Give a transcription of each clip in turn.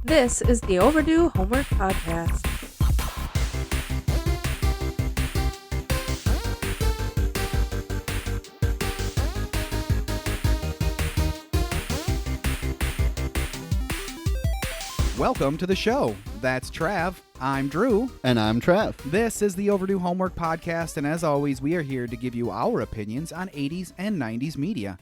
This is the Overdue Homework Podcast. Welcome to the show. That's Trav. I'm Drew. And I'm Trav. This is the Overdue Homework Podcast, and as always, we are here to give you our opinions on 80s and 90s media.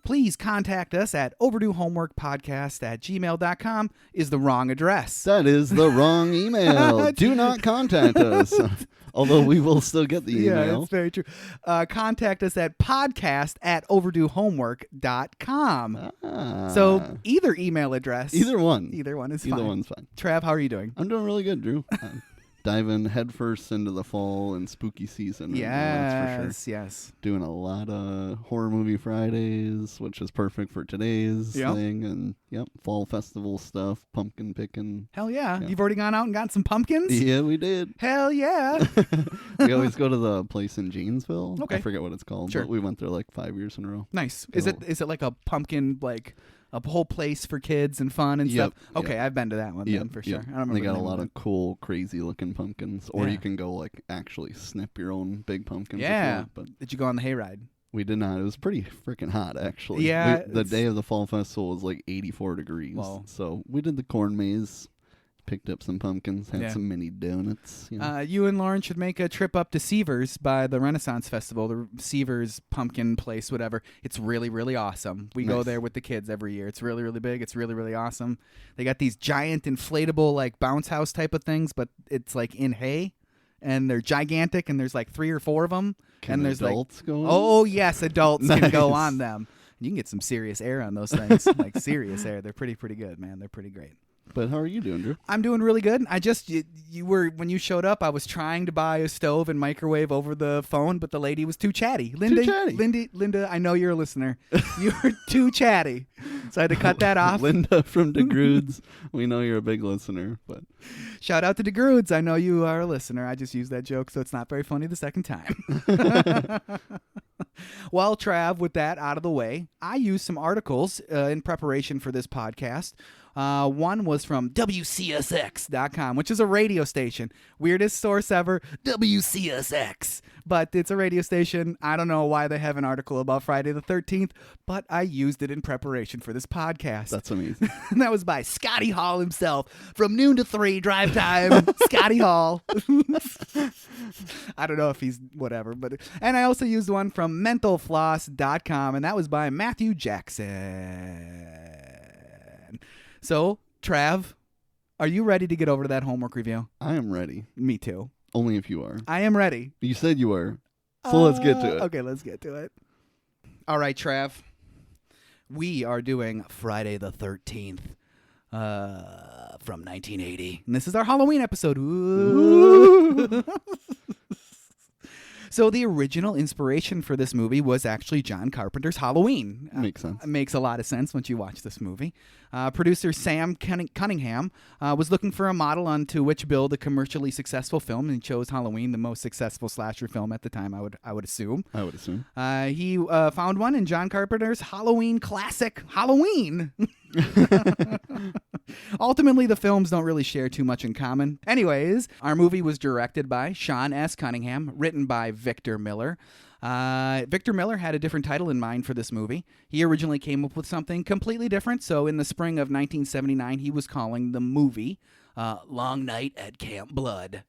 Please contact us at overduehomeworkpodcast@gmail.com is the wrong address. That is the wrong email. Do not contact us. Although we will still get the email. Yeah, that's very true. Contact us at podcast@overduehomework.com. So either email address. Either one. Either one is fine. Either one's fine. Trav, how are you doing? I'm doing really good, Drew. Diving headfirst into the fall and spooky season. That's for sure. Yes. Doing a lot of horror movie Fridays, which is perfect for today's thing. And fall festival stuff, pumpkin picking. Hell yeah. You've already gone out and got some pumpkins? Yeah, we did. Hell yeah. We always go to the place in Janesville. Okay. I forget what it's called, Sure. but we went there like 5 years in a row. Nice. Is it like a pumpkin, like a whole place for kids and fun and stuff? Okay, I've been to that one then for sure. I don't remember they got the a name lot of of cool, crazy looking pumpkins. Or you can go like actually snip your own big pumpkins. Yeah. But did you go on the hayride? we did not. It was pretty freaking hot, actually. Yeah. The day of the fall festival was like 84 degrees. Whoa. So we did the corn maze, picked up some pumpkins, had some mini donuts. You and Lauren should make a trip up to Seavers by the Renaissance Festival, the Seavers pumpkin place, whatever. It's really, really awesome. We go there with the kids every year. It's really, really big. It's really, really awesome. They got these giant inflatable like bounce house type of things, but it's like in hay. And they're gigantic, and there's like 3 or 4 of them. Can there's adults go on? Oh, yes, adults can go on them. You can get some serious air on those things, like serious air. They're pretty good, man. They're pretty great. But how are you doing, Drew? I'm doing really good. I just, you were, when you showed up, I was trying to buy a stove and microwave over the phone, but the lady was too chatty. Linda, I know you're a listener. You were too chatty. So I had to cut that off. Linda from DeGrudes, we know you're a big listener, but shout out to DeGrudes. I know you are a listener. I just used that joke, so it's not very funny the second time. Well, Trav, with that out of the way, I used some articles in preparation for this podcast. One was from WCSX.com, which is a radio station. Weirdest source ever, WCSX. But it's a radio station. I don't know why they have an article about Friday the 13th, but I used it in preparation for this podcast. that's amazing. And that was by Scotty Hall himself. From noon to 3, drive time, Scotty Hall. I don't know if he's whatever. And I also used one from mentalfloss.com, and that was by Matthew Jackson. So, Trav, are you ready to get over to that homework review? I am ready. Me too. Only if you are. I am ready. You said you were. So let's get to it. Okay, let's get to it. All right, Trav. We are doing Friday the 13th from 1980. And this is our Halloween episode. Ooh. So the original inspiration for this movie was actually John Carpenter's Halloween. Makes sense. Makes a lot of sense once you watch this movie. Producer Sam Cunningham was looking for a model onto which build a commercially successful film, and chose Halloween, the most successful slasher film at the time, I would assume. He found one in John Carpenter's Halloween classic, Halloween. Ultimately, the films don't really share too much in common. Anyways, our movie was directed by Sean S. Cunningham, written by Victor Miller. Victor Miller had a different title in mind for this movie. He originally came up with something completely different, so in the spring of 1979, he was calling the movie Long Night at Camp Blood.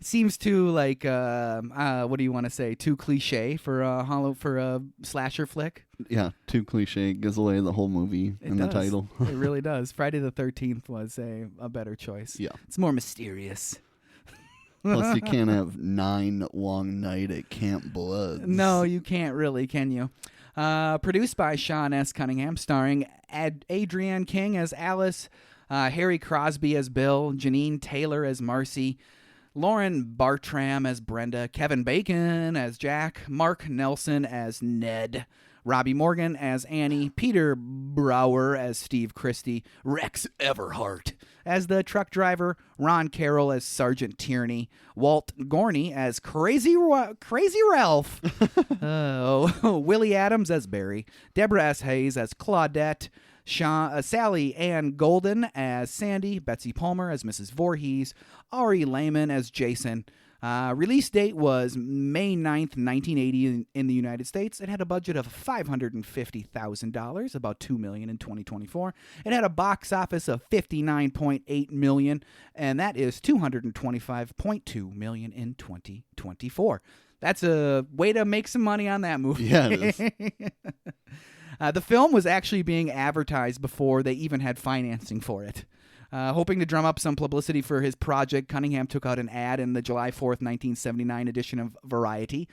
Seems too like what do you want to say? Too cliche for a slasher flick. Yeah, too cliche. Gives away the whole movie in the title. It really does. Friday the 13th was a better choice. Yeah, it's more mysterious. Plus, you can't have 9 Long Night at Camp Blood. No, you can't really, can you? Produced by Sean S. Cunningham, starring Adrienne King as Alice, Harry Crosby as Bill, Janine Taylor as Marcy, Lauren Bartram as Brenda, Kevin Bacon as Jack, Mark Nelson as Ned, Robbie Morgan as Annie, Peter Brower as Steve Christie, Rex Everhart as the truck driver, Ron Carroll as Sergeant Tierney, Walt Gorney as Crazy Ralph, Willie Adams as Barry, Deborah S. Hayes as Claudette, Sally Ann Golden as Sandy, Betsy Palmer as Mrs. Voorhees, Ari Lehman as Jason. Release date was May 9th, 1980 in the United States. It had a budget of $550,000, about $2 million in 2024. It had a box office of $59.8 million, and that is $225.2 million in 2024. That's a way to make some money on that movie. Yeah, it is. The film was actually being advertised before they even had financing for it. Hoping to drum up some publicity for his project, Cunningham took out an ad in the July 4th, 1979 edition of Variety,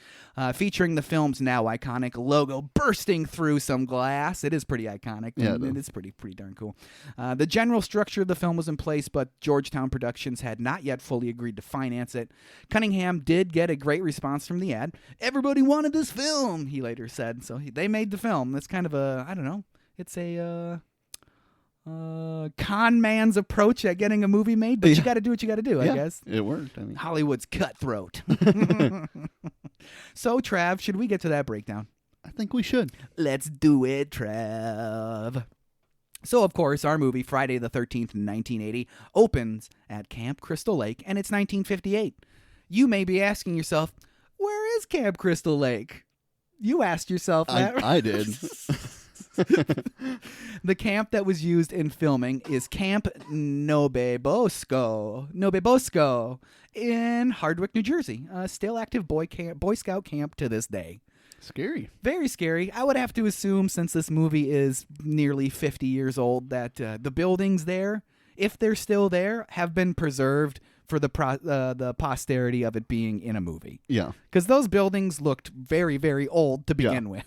featuring the film's now iconic logo bursting through some glass. It is pretty iconic. Yeah, and it's pretty darn cool. The general structure of the film was in place, but Georgetown Productions had not yet fully agreed to finance it. Cunningham did get a great response from the ad. Everybody wanted this film, he later said. So they made the film. That's kind of a, I don't know, it's a... con man's approach at getting a movie made, but you got to do what you got to do, I guess. It worked. Hollywood's cutthroat. So, Trav, should we get to that breakdown? I think we should. Let's do it, Trav. So, of course, our movie, Friday the 13th, 1980, opens at Camp Crystal Lake, and it's 1958. You may be asking yourself, where is Camp Crystal Lake? You asked yourself that. I did. The camp that was used in filming is Camp Nobebosco in Hardwick, New Jersey. Still active Boy Scout camp to this day. Scary. Very scary. I would have to assume, since this movie is nearly 50 years old, that the buildings there, if they're still there, have been preserved for the posterity of it being in a movie. Yeah. Because those buildings looked very, very old to begin with.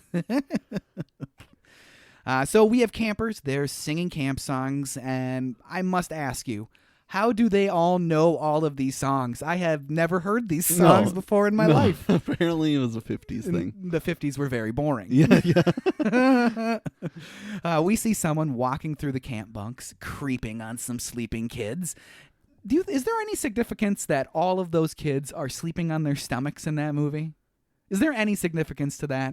So we have campers. They're singing camp songs, and I must ask you, how do they all know all of these songs? I have never heard these songs before in my life. Apparently it was a 50s thing. The 50s were very boring. Yeah. We see someone walking through the camp bunks, creeping on some sleeping kids. Is there any significance that all of those kids are sleeping on their stomachs in that movie? Is there any significance to that?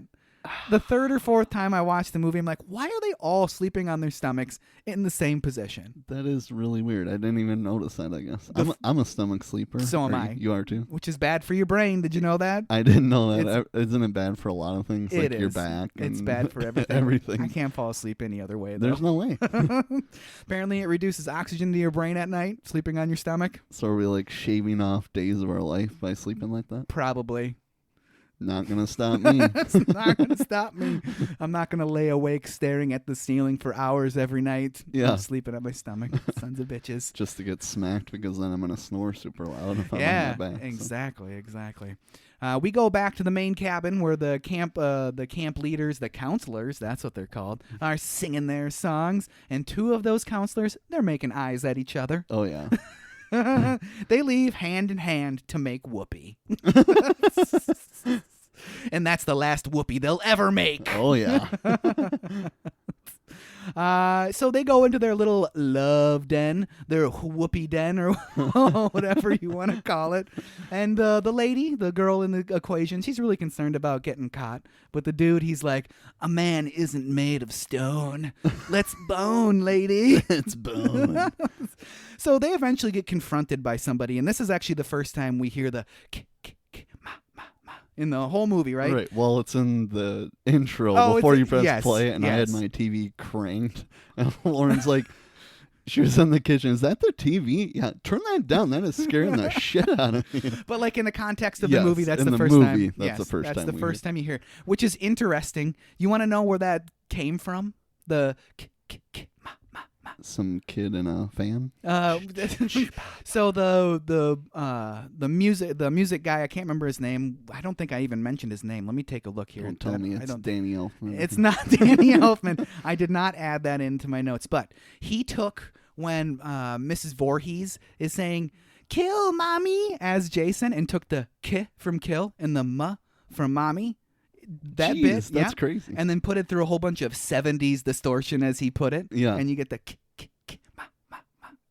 The third or fourth time I watched the movie, I'm like, why are they all sleeping on their stomachs in the same position? That is really weird. I didn't even notice that, I guess. I'm a stomach sleeper. So am I. You are too? Which is bad for your brain. Did you know that? I didn't know that. Isn't it bad for a lot of things? Like your back? It's bad for everything. Everything. I can't fall asleep any other way, though. There's no way. Apparently it reduces oxygen to your brain at night, sleeping on your stomach. So are we like shaving off days of our life by sleeping like that? Probably. Not gonna stop me. It's not gonna stop me. I'm not gonna lay awake staring at the ceiling for hours every night. Yeah. I'm sleeping on my stomach. Sons of bitches. Just to get smacked, because then I'm gonna snore super loud if I'm on my back. Exactly. We go back to the main cabin where the camp leaders, the counselors, that's what they're called, are singing their songs, and two of those counselors, they're making eyes at each other. Oh yeah. They leave hand in hand to make whoopee. And that's the last whoopee they'll ever make. Oh, yeah. So they go into their little love den, their whoopee den, or whatever you want to call it. And the lady, the girl in the equation, she's really concerned about getting caught. But the dude, he's like, a man isn't made of stone. Let's bone, lady. Let's bone. So they eventually get confronted by somebody. And this is actually the first time we hear the in the whole movie, right? Right. Well, it's in the intro before you press play, and I had my TV cranked. And Lauren's like, she was in the kitchen. Is that the TV? Yeah, turn that down. That is scaring the shit out of me. But like in the context of the movie, that's the first time. That's the first time. That's the first time you hear it, which is interesting. You want to know where that came from? The some kid in a fan. So the music guy, I can't remember his name. I don't think I even mentioned his name. Let me take a look here. Don't tell me it's Danny Elfman. It's not Danny Elfman. I did not add that into my notes, but he took when Mrs. Voorhees is saying "kill mommy" as Jason, and took the "k" from kill and the "ma" from mommy. That bit, that's crazy. And then put it through a whole bunch of 70s distortion, as he put it. Yeah. And you get the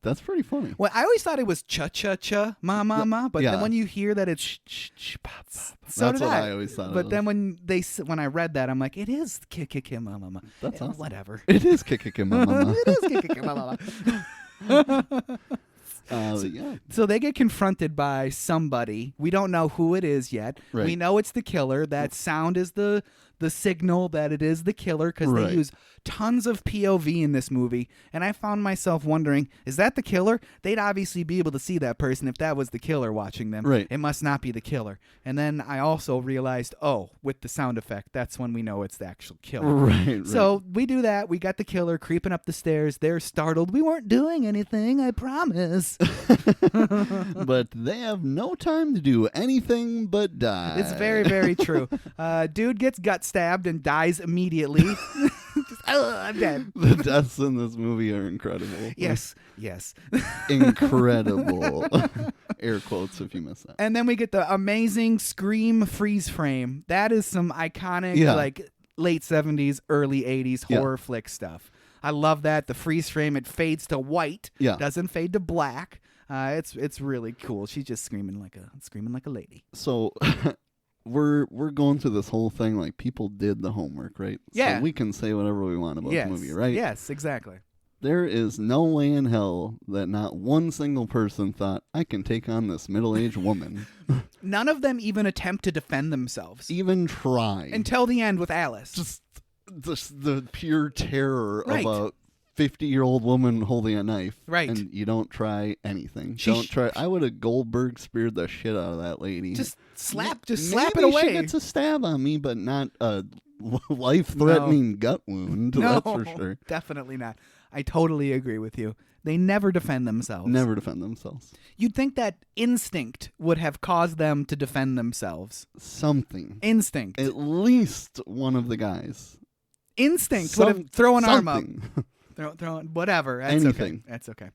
That's pretty funny. Well, I always thought it was cha-cha-cha, ma, but then when you hear that it's sh-sh-sh-pa-pa. so That's did what I. I always thought. But then when I read that, I'm like, it is kick, ma. That's awesome. Whatever. It is kick, ma. It is kick, ma. Yeah. So they get confronted by somebody. We don't know who it is yet. Right. We know it's the killer. That sound is the signal that it is the killer because they use tons of POV in this movie. And I found myself wondering, is that the killer? They'd obviously be able to see that person if that was the killer watching them. Right. It must not be the killer. And then I also realized, with the sound effect, that's when we know it's the actual killer. Right. So we do that. We got the killer creeping up the stairs. They're startled. We weren't doing anything, I promise. But they have no time to do anything but die. It's very, very true. Dude gets gut stabbed and dies immediately. I'm dead. The deaths in this movie are incredible. Yes. Incredible. Air quotes if you missed that. And then we get the amazing Scream freeze frame. That is some iconic, like late 70s, early 80s horror flick stuff. I love that. The freeze frame, it fades to white. Yeah. Doesn't fade to black. It's really cool. She's just screaming like a lady. So we're going through this whole thing like people did the homework, right? Yeah. So we can say whatever we want about the movie, right? Yes, exactly. There is no way in hell that not one single person thought, I can take on this middle-aged woman. None of them even attempt to defend themselves. Even try. Until the end with Alice. Just the pure terror of a 50-year-old woman holding a knife. Right. And you don't try anything. Don't try. I would have Goldberg speared the shit out of that lady. Just slap it Maybe away. She gets a stab on me, but not a life-threatening gut wound. No, that's for sure. Definitely not. I totally agree with you. They never defend themselves. Never defend themselves. You'd think that instinct would have caused them to defend themselves. Something. Instinct. At least one of the guys. Instinct would have thrown an arm up. Something. Throw whatever. That's Anything. Okay. That's okay.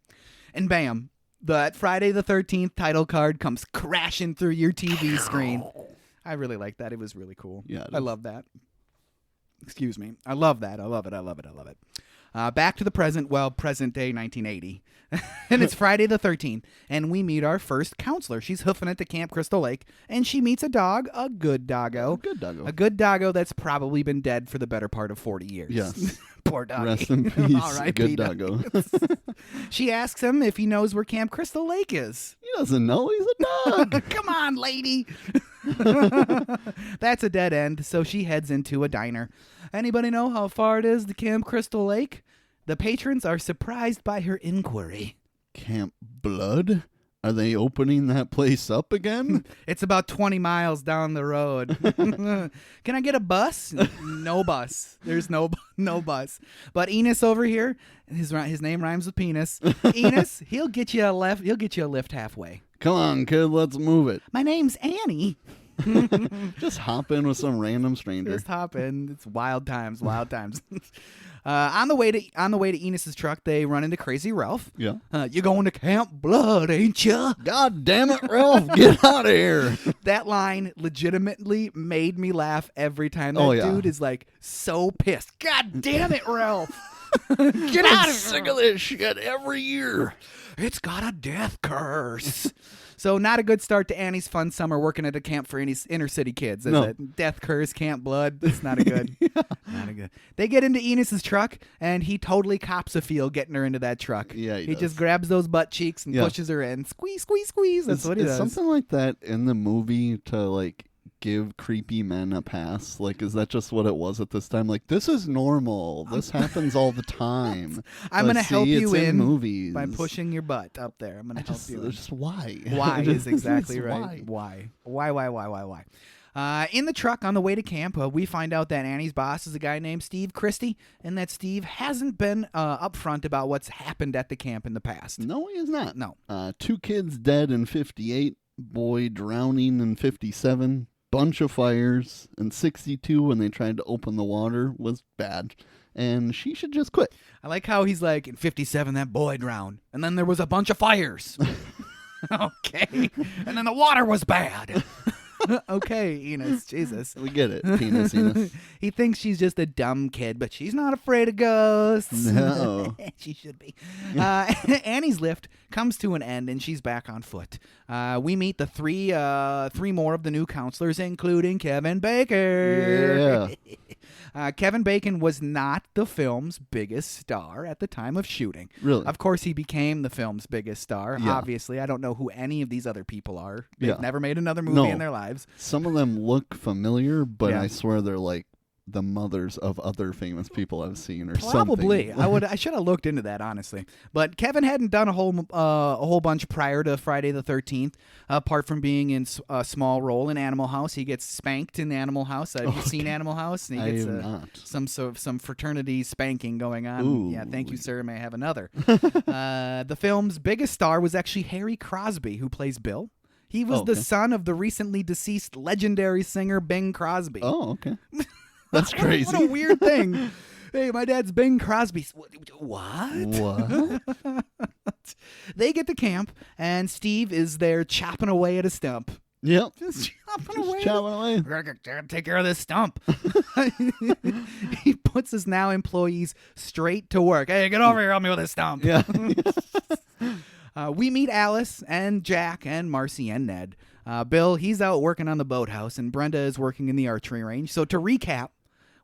And bam, the Friday the 13th title card comes crashing through your TV screen. I really like that. It was really cool. Yeah, I love that. Excuse me. I love that. I love it. Back to the present, present day 1980. And it's Friday the 13th, and we meet our first counselor. She's hoofing it to Camp Crystal Lake, and she meets a dog, a good doggo. A good doggo that's probably been dead for the better part of 40 years. Yes. Poor doggy. Rest in peace, All right, good doggo. She asks him if he knows where Camp Crystal Lake is. He doesn't know. He's a dog. Come on, lady. That's a dead end, so she heads into a diner. Anybody know how far it is to Camp Crystal Lake? The patrons are surprised by her inquiry. Camp Blood? Are they opening that place up again? It's about 20 miles down the road. Can I get a bus? No bus. There's no bus. But Enos over here, his name rhymes with penis. Enos, he'll get you a lift halfway. Come on, kid, let's move it. My name's Annie. Just hop in with some random stranger. Just hop in. It's wild times. On the way to Enos's truck, they run into Crazy Ralph. Yeah. You going to Camp Blood, ain't ya? God damn it, Ralph, get out of here. That line legitimately made me laugh every time. That dude is like so pissed. God damn it, Ralph. Get out of here. Sick of this shit every year. It's got a death curse. So not a good start to Annie's fun summer working at a camp for inner city kids. No. Death curse, Camp Blood. That's not a good. Not a good. They get into Enos's truck, and he totally cops a feel getting her into that truck. Yeah, he does. Just grabs those butt cheeks and pushes her in. Squeeze, squeeze, squeeze. That's what he does. Is something like that in the movie to like give creepy men a pass? Like, is that just what it was at this time? Like, this is normal. This happens all the time. I'm going to help you in movies by pushing your butt up there. I'm going to help you in. Just why? Why is exactly right. Why? Why? In the truck on the way to camp, we find out that Annie's boss is a guy named Steve Christie, and that Steve hasn't been upfront about what's happened at the camp in the past. No, he is not. No. 2 kids dead in 58, boy drowning in 57, bunch of fires, and 62 when they tried to open the water was bad. And she should just quit. I like how he's like, in 57, that boy drowned, and then there was a bunch of fires. Okay. And then the water was bad. Okay, Enos, Jesus. We get it, penis Enos. He thinks she's just a dumb kid, but she's not afraid of ghosts. No. She should be. Annie's lift comes to an end, and she's back on foot. We meet the three more of the new counselors, including Kevin Bacon. Yeah. Kevin Bacon was not the film's biggest star at the time of shooting. Really? Of course, he became the film's biggest star. Yeah. Obviously, I don't know who any of these other people are. They've Yeah. never made another movie in their lives. Some of them look familiar, but Yeah. I swear they're like the mothers of other famous people I've seen or Probably. something. I should have looked into that, honestly. But Kevin hadn't done a whole bunch prior to Friday the 13th, apart from being in a small role in Animal House. He gets spanked in Animal House. Have you seen Animal House? And he gets some fraternity spanking going on. Ooh. Yeah, thank you, sir. May I have another? The film's biggest star was actually Harry Crosby, who plays Bill. He was the son of the recently deceased legendary singer Bing Crosby. Oh, okay. That's crazy. What a weird thing. Hey, my dad's Bing Crosby. What? They get to camp, and Steve is there chopping away at a stump. Yep. Just chopping away. Chopping away. Take care of this stump. He puts his now employees straight to work. Hey, get over here, help me with this stump. Yeah. We meet Alice and Jack and Marcy and Ned. Bill, he's out working on the boathouse, and Brenda is working in the archery range. So to recap,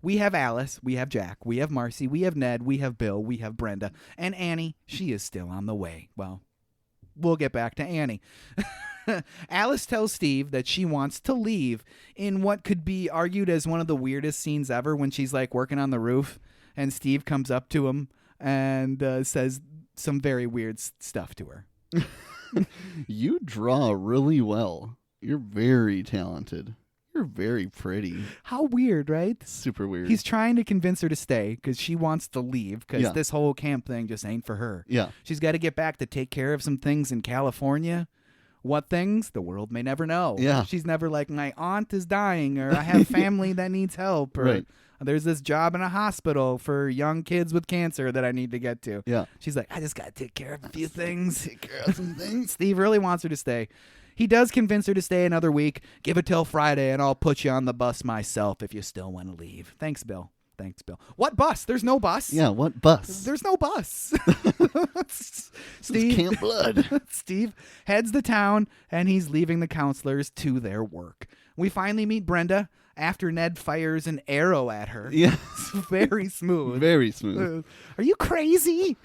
we have Alice, we have Jack, we have Marcy, we have Ned, we have Bill, we have Brenda. And Annie, she is still on the way. Well, we'll get back to Annie. Alice tells Steve that she wants to leave in what could be argued as one of the weirdest scenes ever, when she's like working on the roof and Steve comes up to him and says some very weird stuff to her. You draw really well. You're very talented. You're very pretty. How weird, right? Super weird. He's trying to convince her to stay because she wants to leave because this whole camp thing just ain't for her. Yeah. She's got to get back to take care of some things in California. What things? The world may never know. Yeah. She's never like, my aunt is dying, or I have family that needs help, or right. There's this job in a hospital for young kids with cancer that I need to get to. Yeah. She's like, I just got to take care of a few things. Take care of some things. Steve really wants her to stay. He does convince her to stay another week. Give it till Friday, and I'll put you on the bus myself if you still want to leave. Thanks, Bill. Thanks, Bill. What bus? There's no bus. Yeah, what bus? There's no bus. Steve, Camp Blood. Steve heads to town, and he's leaving the counselors to their work. We finally meet Brenda after Ned fires an arrow at her. Yeah. It's very smooth. Very smooth. Are you crazy?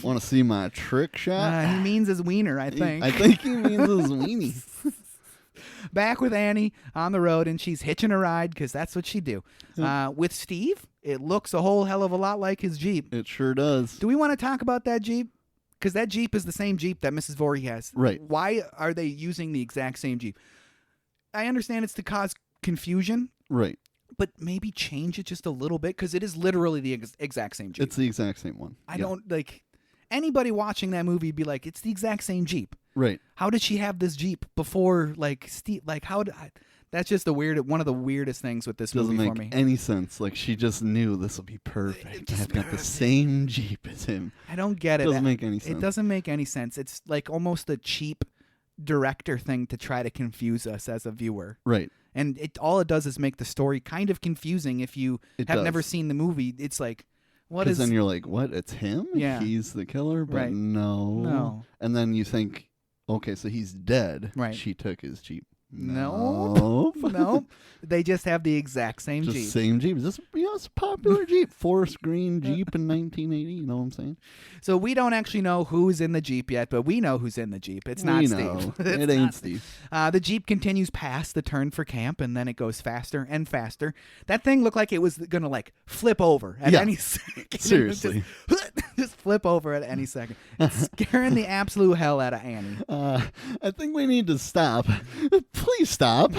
Want to see my trick shot? He means his wiener, I think. I think he means his weenie. Back with Annie on the road, and she's hitching a ride because that's what she do. With Steve, it looks a whole hell of a lot like his Jeep. It sure does. Do we want to talk about that Jeep? Because that Jeep is the same Jeep that Mrs. Voorhees has. Right. Why are they using the exact same Jeep? I understand it's to cause confusion. Right. But maybe change it just a little bit, because it is literally the exact same Jeep. It's the exact same one. I don't, like, anybody watching that movie would be like, it's the exact same Jeep. Right. How did she have this Jeep before, like, Steve? Like, how did that's just one of the weirdest things with this movie for me. Doesn't make any sense. Like, she just knew this will be perfect. I've got the same Jeep as him. I don't get it. Doesn't make any sense. It doesn't make any sense. It's like almost a cheap director thing to try to confuse us as a viewer. Right. And all it does is make the story kind of confusing if you have never seen the movie. It's like, what is... Because then you're like, what? It's him? Yeah. He's the killer? But right. No. And then you think, okay, so he's dead. Right. She took his Jeep. Nope. Nope. They just have the exact same just Jeep. Same Jeep. It's a popular Jeep. Forest green Jeep in 1980. You know what I'm saying? So we don't actually know who's in the Jeep yet, but we know who's in the Jeep. It's not Steve. It ain't Steve. The Jeep continues past the turn for camp, and then it goes faster and faster. That thing looked like it was going to, like, flip over at any second. Seriously. Just flip over at any second. It's scaring the absolute hell out of Annie. I think we need to stop. Please stop.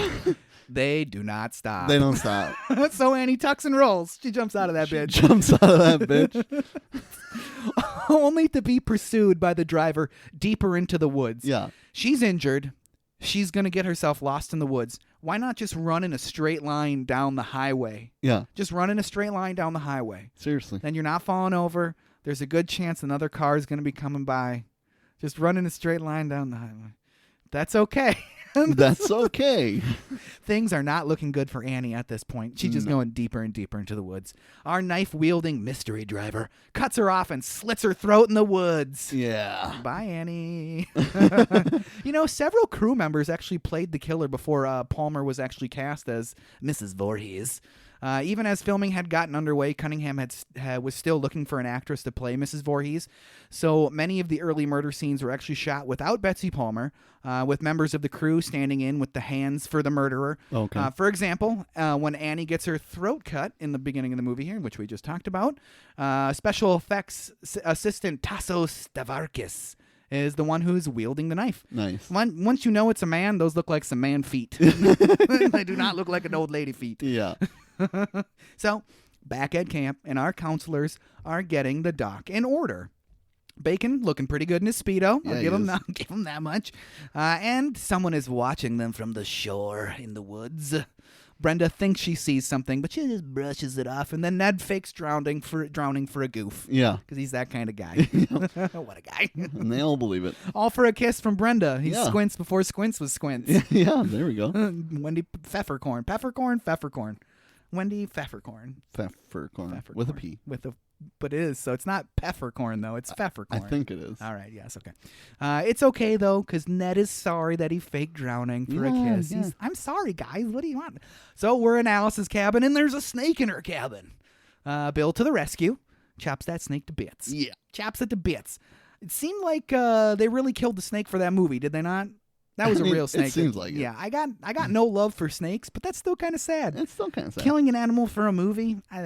They do not stop. They don't stop. So Annie tucks and rolls. She jumps out of that bitch. Jumps out of that bitch. Only to be pursued by the driver deeper into the woods. Yeah. She's injured. She's going to get herself lost in the woods. Why not just run in a straight line down the highway? Yeah. Just run in a straight line down the highway. Seriously. Then you're not falling over. There's a good chance another car is going to be coming by. Just run in a straight line down the highway. That's okay. That's okay. Things are not looking good for Annie at this point. She's just going deeper and deeper into the woods. Our knife-wielding mystery driver cuts her off and slits her throat in the woods. Yeah. Bye, Annie. Several crew members actually played the killer before Palmer was actually cast as Mrs. Voorhees. Even as filming had gotten underway, Cunningham was still looking for an actress to play Mrs. Voorhees. So many of the early murder scenes were actually shot without Betsy Palmer, with members of the crew standing in with the hands for the murderer. Okay. For example, when Annie gets her throat cut in the beginning of the movie here, which we just talked about, special effects assistant Tasso Stavarkis is the one who's wielding the knife. Nice. Once you know it's a man, those look like some man feet. They do not look like an old lady feet. Yeah. So, back at camp, and our counselors are getting the dock in order. Bacon looking pretty good in his Speedo. Yeah, I'll give him that much. And someone is watching them from the shore in the woods. Brenda thinks she sees something, but she just brushes it off. And then Ned fakes drowning for a goof. Yeah. Because he's that kind of guy. What a guy. And they all believe it. All for a kiss from Brenda. He squints before squints was squints. Yeah, there we go. Wendy Pfeffercorn. Wendy Pfeffercorn. Pfeffercorn. With a P. But it is, so it's not peppercorn, though. It's pfeffercorn. I think it is. All right, yes, okay. It's okay, though, because Ned is sorry that he faked drowning for a kiss. Yeah. I'm sorry, guys. What do you want? So we're in Alice's cabin, and there's a snake in her cabin. Bill to the rescue. Chops that snake to bits. Yeah. Chops it to bits. It seemed like they really killed the snake for that movie, did they not? That was a real snake. It seems like it. Yeah, I got no love for snakes, but that's still kind of sad. It's still kind of sad. Killing an animal for a movie, I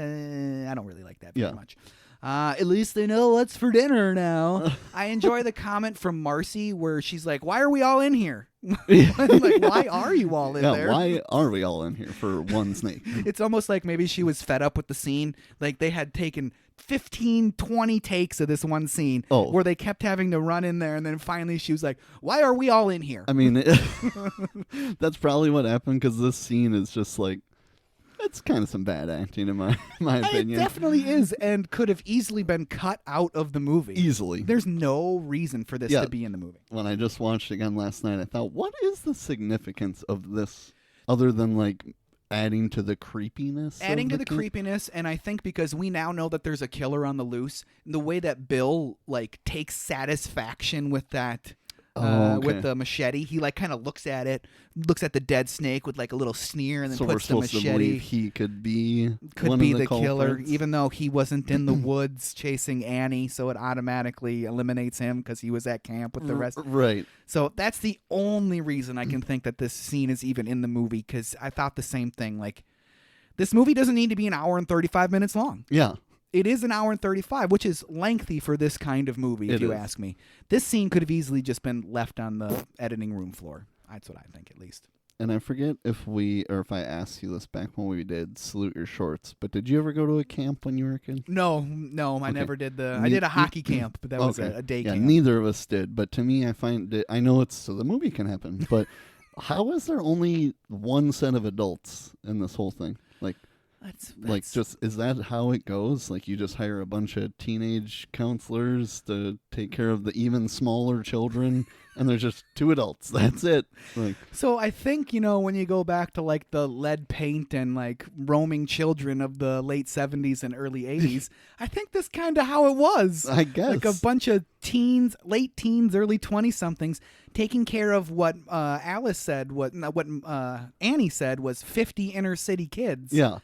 don't really like that very much. At least they know what's for dinner now. I enjoy the comment from Marcy where she's like, "Why are we all in here?" Like, why are you all in there? Why are we all in here for one snake? It's almost like maybe she was fed up with the scene. Like they had taken 15, 20 takes of this one scene where they kept having to run in there, and then finally she was like, "Why are we all in here?" I mean, that's probably what happened, because this scene is just like, it's kind of some bad acting in my opinion. It definitely is, and could have easily been cut out of the movie. Easily. There's no reason for this to be in the movie. When I just watched it again last night, I thought, what is the significance of this other than like adding to the creepiness? Adding to the creepiness, and I think because we now know that there's a killer on the loose, the way that Bill like takes satisfaction with that. With the machete, he like kind of looks at the dead snake with like a little sneer, and then puts the machete. To believe he could be the killer, even though he wasn't in the woods chasing Annie, so it automatically eliminates him because he was at camp with the rest. Right. So that's the only reason I can think that this scene is even in the movie, because I thought the same thing. Like, this movie doesn't need to be an hour and 35 minutes long. Yeah. It is an hour and 35, which is lengthy for this kind of movie, if you ask me. This scene could have easily just been left on the editing room floor. That's what I think, at least. And I forget if I asked you this back when we did Salute Your Shorts, but did you ever go to a camp when you were a kid? No, I never did I did a hockey camp, but that was a day camp. Neither of us did, but to me, I find it, I know so the movie can happen, but how is there only one set of adults in this whole thing? Is that how it goes? Like, you just hire a bunch of teenage counselors to take care of the even smaller children, and there's just two adults. That's it. So I think, when you go back to like the lead paint and like roaming children of the late 70s and early 80s, I think that's kind of how it was. I guess. Like a bunch of teens, late teens, early 20-somethings taking care of what Alice said, what Annie said was 50 inner city kids. Yeah.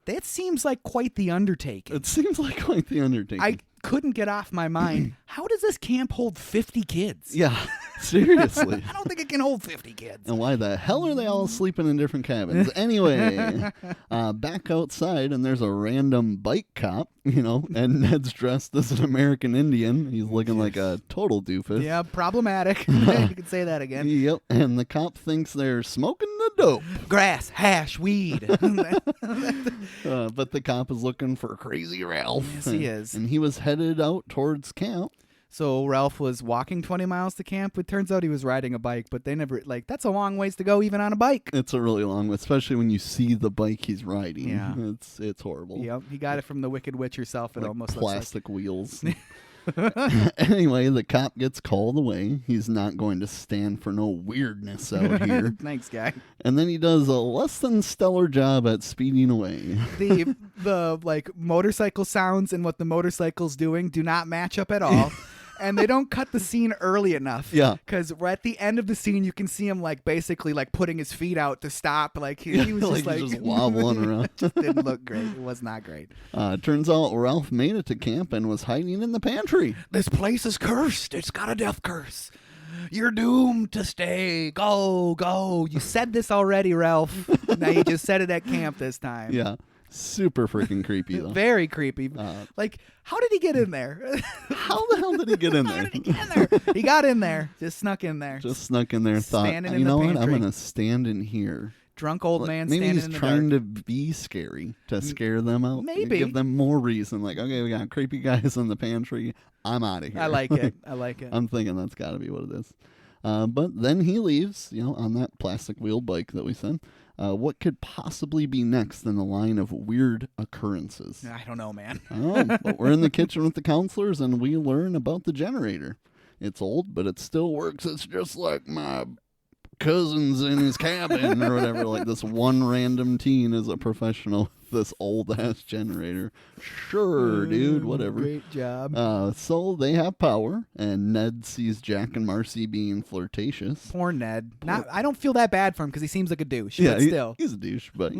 That seems like quite the undertaking. It seems like quite the undertaking. I couldn't get off my mind. How does this camp hold 50 kids? Yeah, seriously. I don't think it can hold 50 kids. And why the hell are they all sleeping in different cabins? Anyway, back outside, and there's a random bike cop, and Ned's dressed as an American Indian. He's looking like a total doofus. Yeah, problematic. You could say that again. Yep, and the cop thinks they're smoking the dope. Grass, hash, weed. But the cop is looking for Crazy Ralph. Yes, he is. And he was headed out towards camp. So Ralph was walking 20 miles to camp. It turns out he was riding a bike, but they never, that's a long ways to go even on a bike. It's a really long way, especially when you see the bike he's riding. Yeah. It's horrible. Yep, he got it from the Wicked Witch herself. It like almost plastic wheels. Anyway, the cop gets called away. He's not going to stand for no weirdness out here. Thanks, guy. And then he does a less than stellar job at speeding away. The like motorcycle sounds and what the motorcycle's doing do not match up at all. And they don't cut the scene early enough. Yeah. Because at the end of the scene, you can see him like basically like putting his feet out to stop. Like he was just like just wobbling around. Just didn't look great. It was not great. Turns out Ralph made it to camp and was hiding in the pantry. This place is cursed. It's got a death curse. You're doomed to stay. Go, go. You said this already, Ralph. Now you just said it at camp this time. Yeah. Super freaking creepy, though. Very creepy. Like, how did he get in there? How the hell did he get in there? How did he get in there? He got in there. Just snuck in there. Just snuck in there. Thought, Standing in you the know what? pantry. I'm going to stand in here. Drunk old man Maybe standing he's in the trying dark. to be scary, to scare them out. Maybe. Give them more reason. Like, okay, we got creepy guys in the pantry. I'm out of here. I like it. I like it. I'm thinking that's got to be what it is. But then he leaves, on that plastic wheeled bike that we sent. What could possibly be next in the line of weird occurrences? I don't know, man. But we're in the kitchen with the counselors, and we learn about the generator. It's old, but it still works. It's just like my cousin's in his cabin or whatever. Like this one random teen is a professional with this old-ass generator. Sure, dude, whatever. Great job. So they have power, and Ned sees Jack and Marcy being flirtatious. Poor Ned. I don't feel that bad for him because he seems like a douche. Yeah, but still. He's a douche, but,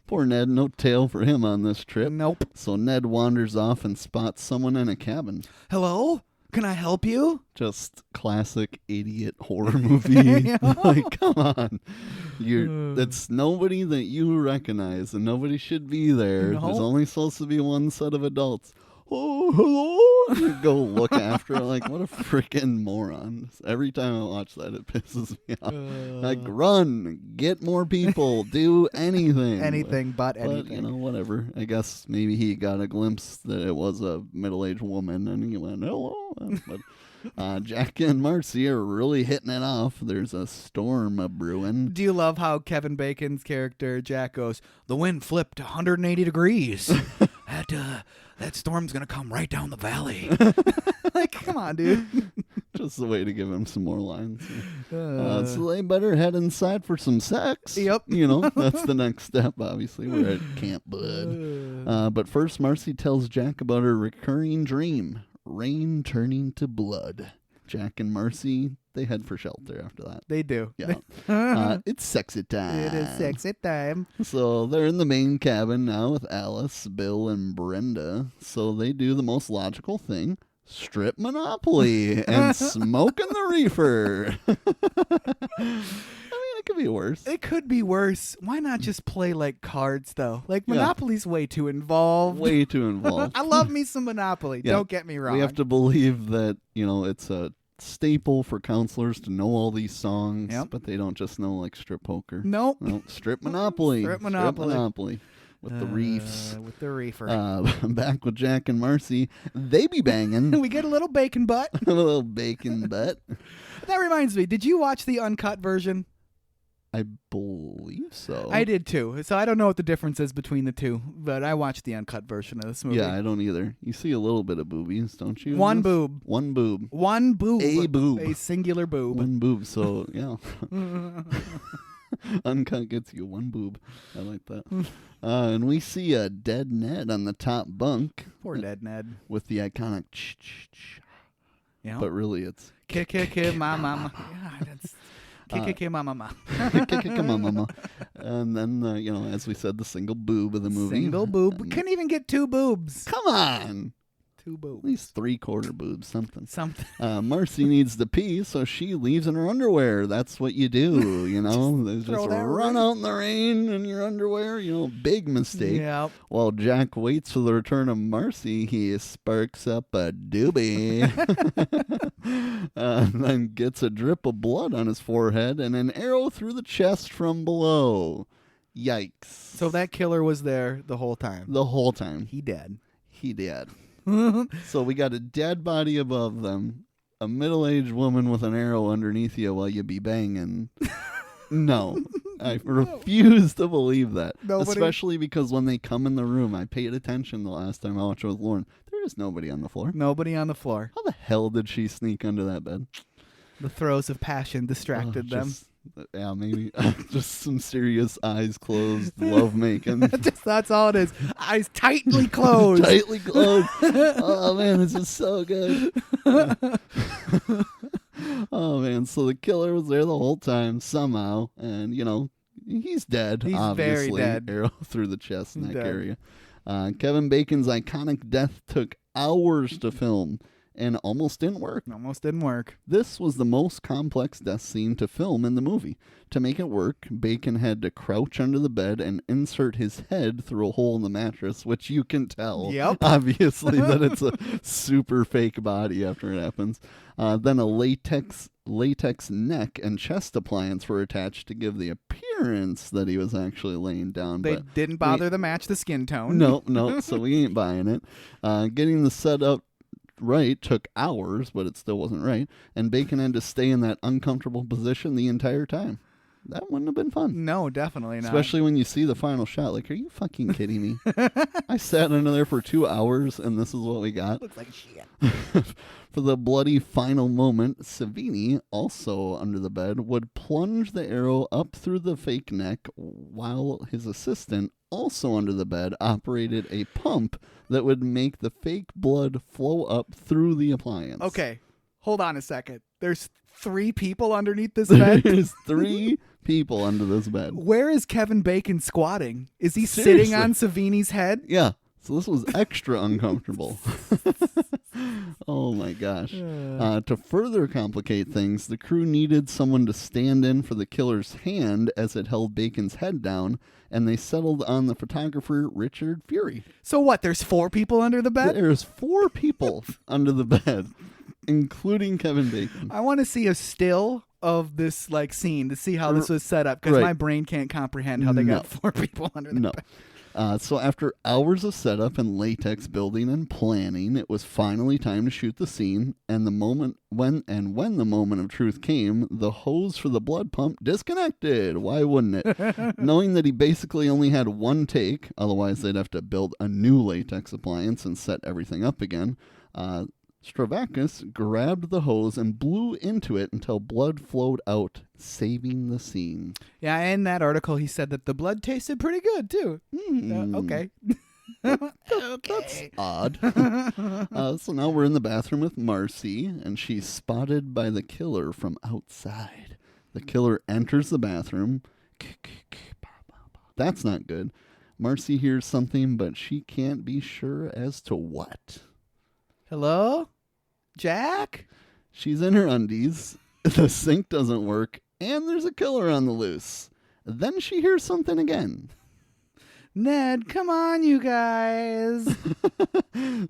poor Ned, no tail for him on this trip. Nope. So Ned wanders off and spots someone in a cabin. Hello? Can I help you? Just classic idiot horror movie. Like, come on. It's nobody that you recognize, and nobody should be there. No. There's only supposed to be one set of adults. Oh, hello. You go look after it. Like, what a freaking moron. Every time I watch that, it pisses me off. Like, run, get more people, do anything. Anything but anything. But, whatever. I guess maybe he got a glimpse that it was a middle-aged woman, and he went, hello. But Jack and Marcy are really hitting it off. There's a storm a-brewing. Do you love how Kevin Bacon's character, Jack, goes, the wind flipped 180 degrees. That storm's going to come right down the valley. Like, come on, dude. Just the way to give him some more lines. So they better head inside for some sex. Yep. That's the next step, obviously. We're at Camp Bud. But first, Marcy tells Jack about her recurring dream, rain turning to blood. Jack and Marcy, they head for shelter after that. They do. Yeah. It's sexy time. It is sexy time. So they're in the main cabin now with Alice, Bill, and Brenda. So they do the most logical thing. Strip Monopoly and smoking the reefer. I mean, it could be worse. It could be worse. Why not just play like cards, though? Like, Monopoly's way too involved. Way too involved. I love me some Monopoly. Yeah. Don't get me wrong. We have to believe that, it's a staple for counselors to know all these songs, but they don't just know, like, strip poker. Nope. Strip Monopoly. Strip Monopoly. With the reefs. With the reefer. Back with Jack and Marcy. They be banging. We get a little bacon butt. A little bacon butt. That reminds me. Did you watch the uncut version? I believe so. I did too. So I don't know what the difference is between the two, but I watched the uncut version of this movie. Yeah, I don't either. You see a little bit of boobies, don't you? One boob. One boob. One boob. A boob. A singular boob. One boob. So, yeah. Uncut gets you one boob. I like that. And we see a dead Ned on the top bunk. Poor dead Ned. With the iconic ch-ch-ch. Yeah. But really it's... Kick, my mama. Yeah, that's... Kick, my mama. Kick, my mama. And then, as we said, the single boob of the movie. Single boob. We couldn't even get two boobs. Come on. Two boobs. At least 3/4 boobs, something. Something. Marcy needs to pee, so she leaves in her underwear. That's what you do, just run out in the rain in your underwear, big mistake. Yep. While Jack waits for the return of Marcy, he sparks up a doobie. And then gets a drip of blood on his forehead and an arrow through the chest from below. Yikes. So that killer was there the whole time. The whole time. He did. So we got a dead body above them, a middle-aged woman with an arrow underneath you while you be banging. No. I refuse to believe that. Nobody? Especially because when they come in the room, I paid attention the last time I watched it with Lauren. They're was nobody on the floor. Nobody on the floor. How the hell did she sneak under that bed? The throes of passion distracted them. Yeah, maybe. Just some serious eyes closed love making. That's all it is. Eyes tightly closed. Tightly closed. Oh, man, this is so good. Oh, man. So the killer was there the whole time somehow. And, he's dead. He's obviously. very dead. Arrow through the chest, neck Dead. area. Kevin Bacon's iconic death took hours to film and almost didn't work. This was the most complex death scene to film in the movie. To make it work, Bacon had to crouch under the bed and insert his head through a hole in the mattress, which you can tell, obviously, that it's a super fake body after it happens. Then a latex neck and chest appliance were attached to give the appearance that he was actually laying down. They didn't bother to match the skin tone. No, so we ain't buying it. Getting the setup right took hours, but it still wasn't right, and Bacon had to stay in that uncomfortable position the entire time. That wouldn't have been fun. No, definitely not. Especially when you see the final shot. Like, are you fucking kidding me? I sat under there for 2 hours, and this is what we got. Looks like shit. For the bloody final moment, Savini, also under the bed, would plunge the arrow up through the fake neck while his assistant, also under the bed, operated a pump that would make the fake blood flow up through the appliance. Okay, hold on a second. There's 3 people underneath this bed? There's 3 people under this bed. Where is Kevin Bacon squatting? Is he Seriously? sitting on Savini's head? Yeah. So this was extra uncomfortable. Oh my gosh. To further complicate things, the crew needed someone to stand in for the killer's hand as it held Bacon's head down, and they settled on the photographer Richard Fury. So what, there's 4 people under the bed? There's 4 people under the bed, including Kevin Bacon. I want to see a still of this scene to see how this was set up, because my brain can't comprehend how they got 4 people under the bed. So after hours of setup and latex building and planning, it was finally time to shoot the scene. And when the moment of truth came, the hose for the blood pump disconnected. Why wouldn't it? Knowing that he basically only had 1 take, otherwise they'd have to build a new latex appliance and set everything up again. Stravakis grabbed the hose and blew into it until blood flowed out, saving the scene. Yeah, in that article, he said that the blood tasted pretty good, too. Okay. That's odd. So now we're in the bathroom with Marcy, and she's spotted by the killer from outside. The killer enters the bathroom. That's not good. Marcy hears something, but she can't be sure as to what. Hello? Jack? She's in her undies. The sink doesn't work, and there's a killer on the loose. Then she hears something again. Ned, come on, you guys.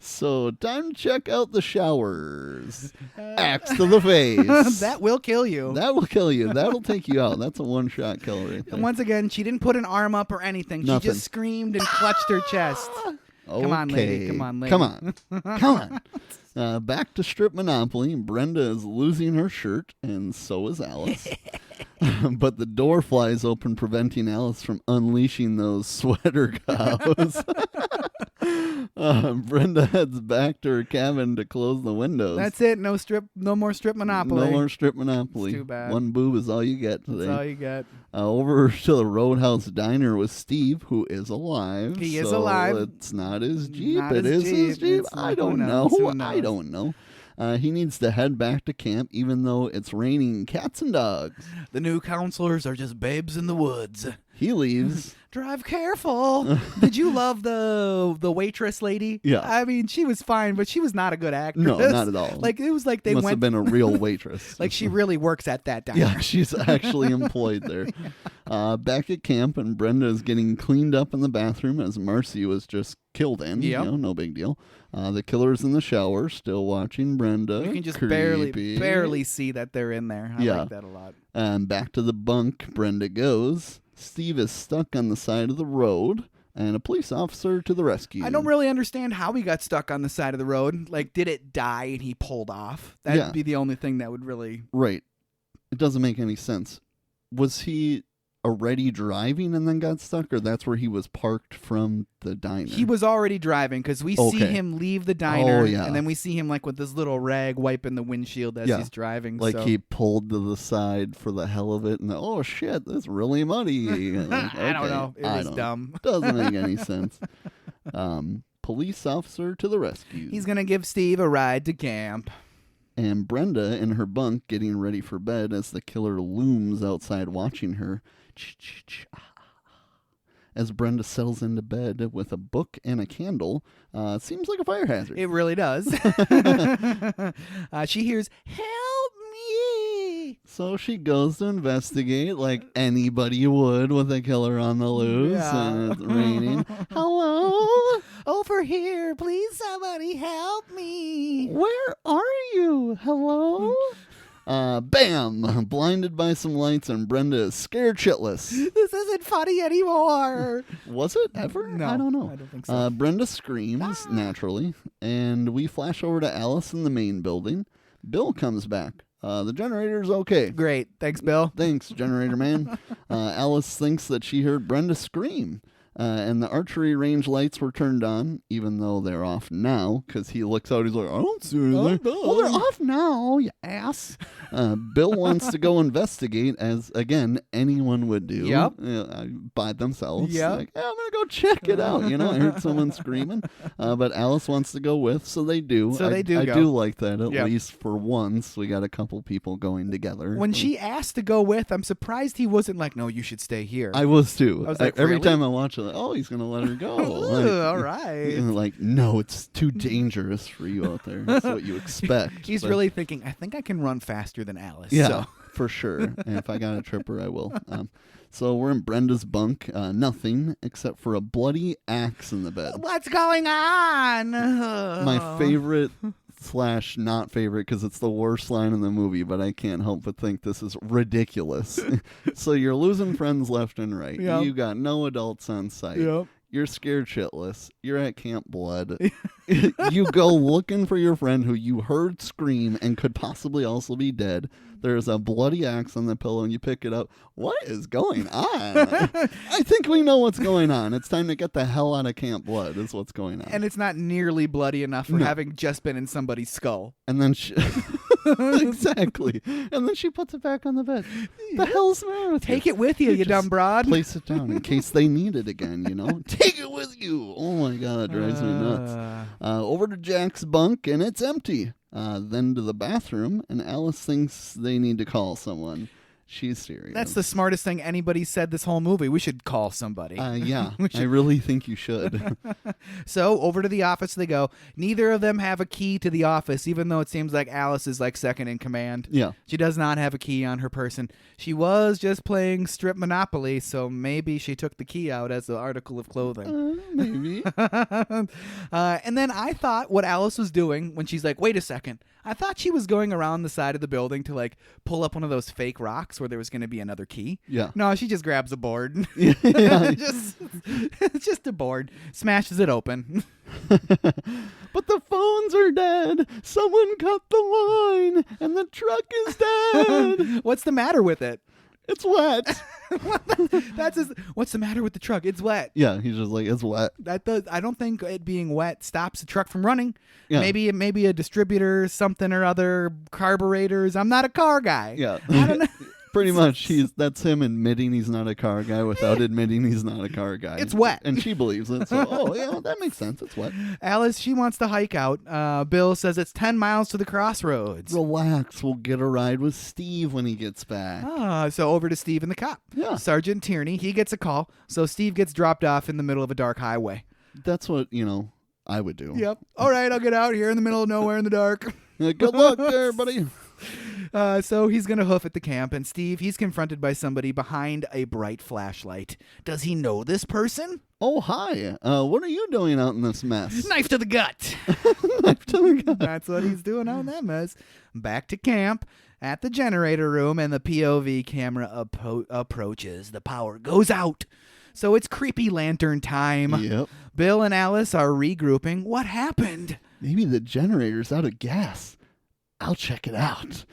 So, time to check out the showers. Axe to the face. That will kill you. That will kill you. That'll take you out. That's a one-shot kill right there. And once again, she didn't put an arm up or anything. Nothing. She just screamed and clutched her chest. Okay. Come on, lady. Come on, lady. Come on. Back to Strip Monopoly. Brenda is losing her shirt, and so is Alice. But the door flies open, preventing Alice from unleashing those sweater cows. Brenda heads back to her cabin to close the windows. That's it. No more strip Monopoly. No more Strip Monopoly. It's too bad. 1 boob is all you get today. That's all you get. Over to the Roadhouse Diner with Steve, who is alive. He is alive. It's not his Jeep. Not it his is his Jeep. It's I not- don't who know. knows? Who knows? I don't know. He needs to head back to camp, even though it's raining cats and dogs. The new counselors are just babes in the woods. He leaves. Drive careful. Did you love the waitress lady? Yeah. I mean, she was fine, but she was not a good actress. No, not at all. It was like they Must went. have been a real waitress. Like she really works at that diner. Yeah, she's actually employed there. Back at camp, and Brenda is getting cleaned up in the bathroom as Marcy was just killed in. Yep. No big deal. The killer's in the shower, still watching Brenda. You can just Creepy. barely see that they're in there. I like that a lot. And back to the bunk Brenda goes. Steve is stuck on the side of the road, and a police officer to the rescue. I don't really understand how he got stuck on the side of the road. Like, did it die and he pulled off? That'd be the only thing that would really... Right. It doesn't make any sense. Was he already driving and then got stuck, or that's where he was parked from the diner? He was already driving because we see him leave the diner, and then we see him like with this little rag wiping the windshield as he's driving. Like he pulled to the side for the hell of it, and oh shit, this is really muddy. Like, I don't know. It was dumb. Doesn't make any sense. Police officer to the rescue. He's gonna give Steve a ride to camp. And Brenda in her bunk getting ready for bed as the killer looms outside watching her. As Brenda settles into bed with a book and a candle, seems like a fire hazard. It really does. She hears, "Help me!" So she goes to investigate like anybody would with a killer on the loose, and it's raining. Hello? Over here, please somebody help me. Where are you? Hello? Bam! Blinded by some lights, and Brenda is scared shitless. This isn't funny anymore. Was it ever? No, I don't know. I don't think so. Brenda screams, naturally, and we flash over to Alice in the main building. Bill comes back. The generator's okay. Great. Thanks, Bill. Thanks, generator man. Alice thinks that she heard Brenda scream. And the archery range lights were turned on, even though they're off now, because he looks out, he's like, I don't see anything. Well, they're off now, you ass. Bill wants to go investigate, as, again, anyone would do. Yep. By themselves. Yep. Like, I'm going to go check it out. I heard someone screaming. But Alice wants to go with, so they do. I do like that, at least for once. We got a couple people going together. When she asked to go with, I'm surprised he wasn't like, no, you should stay here. I was, too. I was like, every really? time I watch it, oh, he's going to let her go. All right. Like, no, it's too dangerous for you out there. That's what you expect. He's really thinking, I think I can run faster than Alice. Yeah, so. For sure. And if I got a tripper, I will. So we're in Brenda's bunk. Nothing except for a bloody axe in the bed. What's going on? My favorite / not favorite, because it's the worst line in the movie, but I can't help but think this is ridiculous. So you're losing friends left and right. Yep. You got no adults on site. Yep. You're scared shitless. You're at Camp Blood. You go looking for your friend who you heard scream and could possibly also be dead. There's a bloody axe on the pillow, and you pick it up. What is going on? I think we know what's going on. It's time to get the hell out of Camp Blood is what's going on. And it's not nearly bloody enough for having just been in somebody's skull. And then she... Exactly. And then she puts it back on the bed. The hell's the matter with you? Take it with you, you dumb broad. Place it down in case they need it again, Take it with you. Oh, my God. It drives me nuts. Over to Jack's bunk, and it's empty. Then to the bathroom, and Alice thinks they need to call someone. She's serious. That's the smartest thing anybody said this whole movie. We should call somebody. Yeah, I really think you should. So over to the office they go. Neither of them have a key to the office, even though it seems like Alice is like second in command. Yeah. She does not have a key on her person. She was just playing strip Monopoly, so maybe she took the key out as an article of clothing. Maybe. And then I thought what Alice was doing when she's like, wait a second. I thought she was going around the side of the building to like pull up one of those fake rocks where there was going to be another key. Yeah. No, she just grabs a board. Yeah. It's just a board. Smashes it open. But the phones are dead. Someone cut the line, and the truck is dead. What's the matter with it? It's wet. What's the matter with the truck? It's wet. Yeah, he's just like, it's wet. I don't think it being wet stops the truck from running. Yeah. Maybe a distributor, something or other, carburetors. I'm not a car guy. Yeah. I don't know. Pretty much, that's him admitting he's not a car guy without admitting he's not a car guy. It's wet. And she believes it, so, yeah, that makes sense. It's wet. Alice, she wants to hike out. Bill says it's 10 miles to the crossroads. Relax, we'll get a ride with Steve when he gets back. So over to Steve and the cop. Yeah. Sergeant Tierney, he gets a call, so Steve gets dropped off in the middle of a dark highway. That's what, I would do. Yep. All right, I'll get out here in the middle of nowhere in the dark. Good luck there, buddy. So he's going to hoof at the camp, and Steve, he's confronted by somebody behind a bright flashlight. Does he know this person? Oh, hi. What are you doing out in this mess? Knife to the gut. Knife to the gut. That's what he's doing out in that mess. Back to camp at the generator room, and the POV camera approaches. The power goes out. So it's creepy lantern time. Yep. Bill and Alice are regrouping. What happened? Maybe the generator's out of gas. I'll check it out.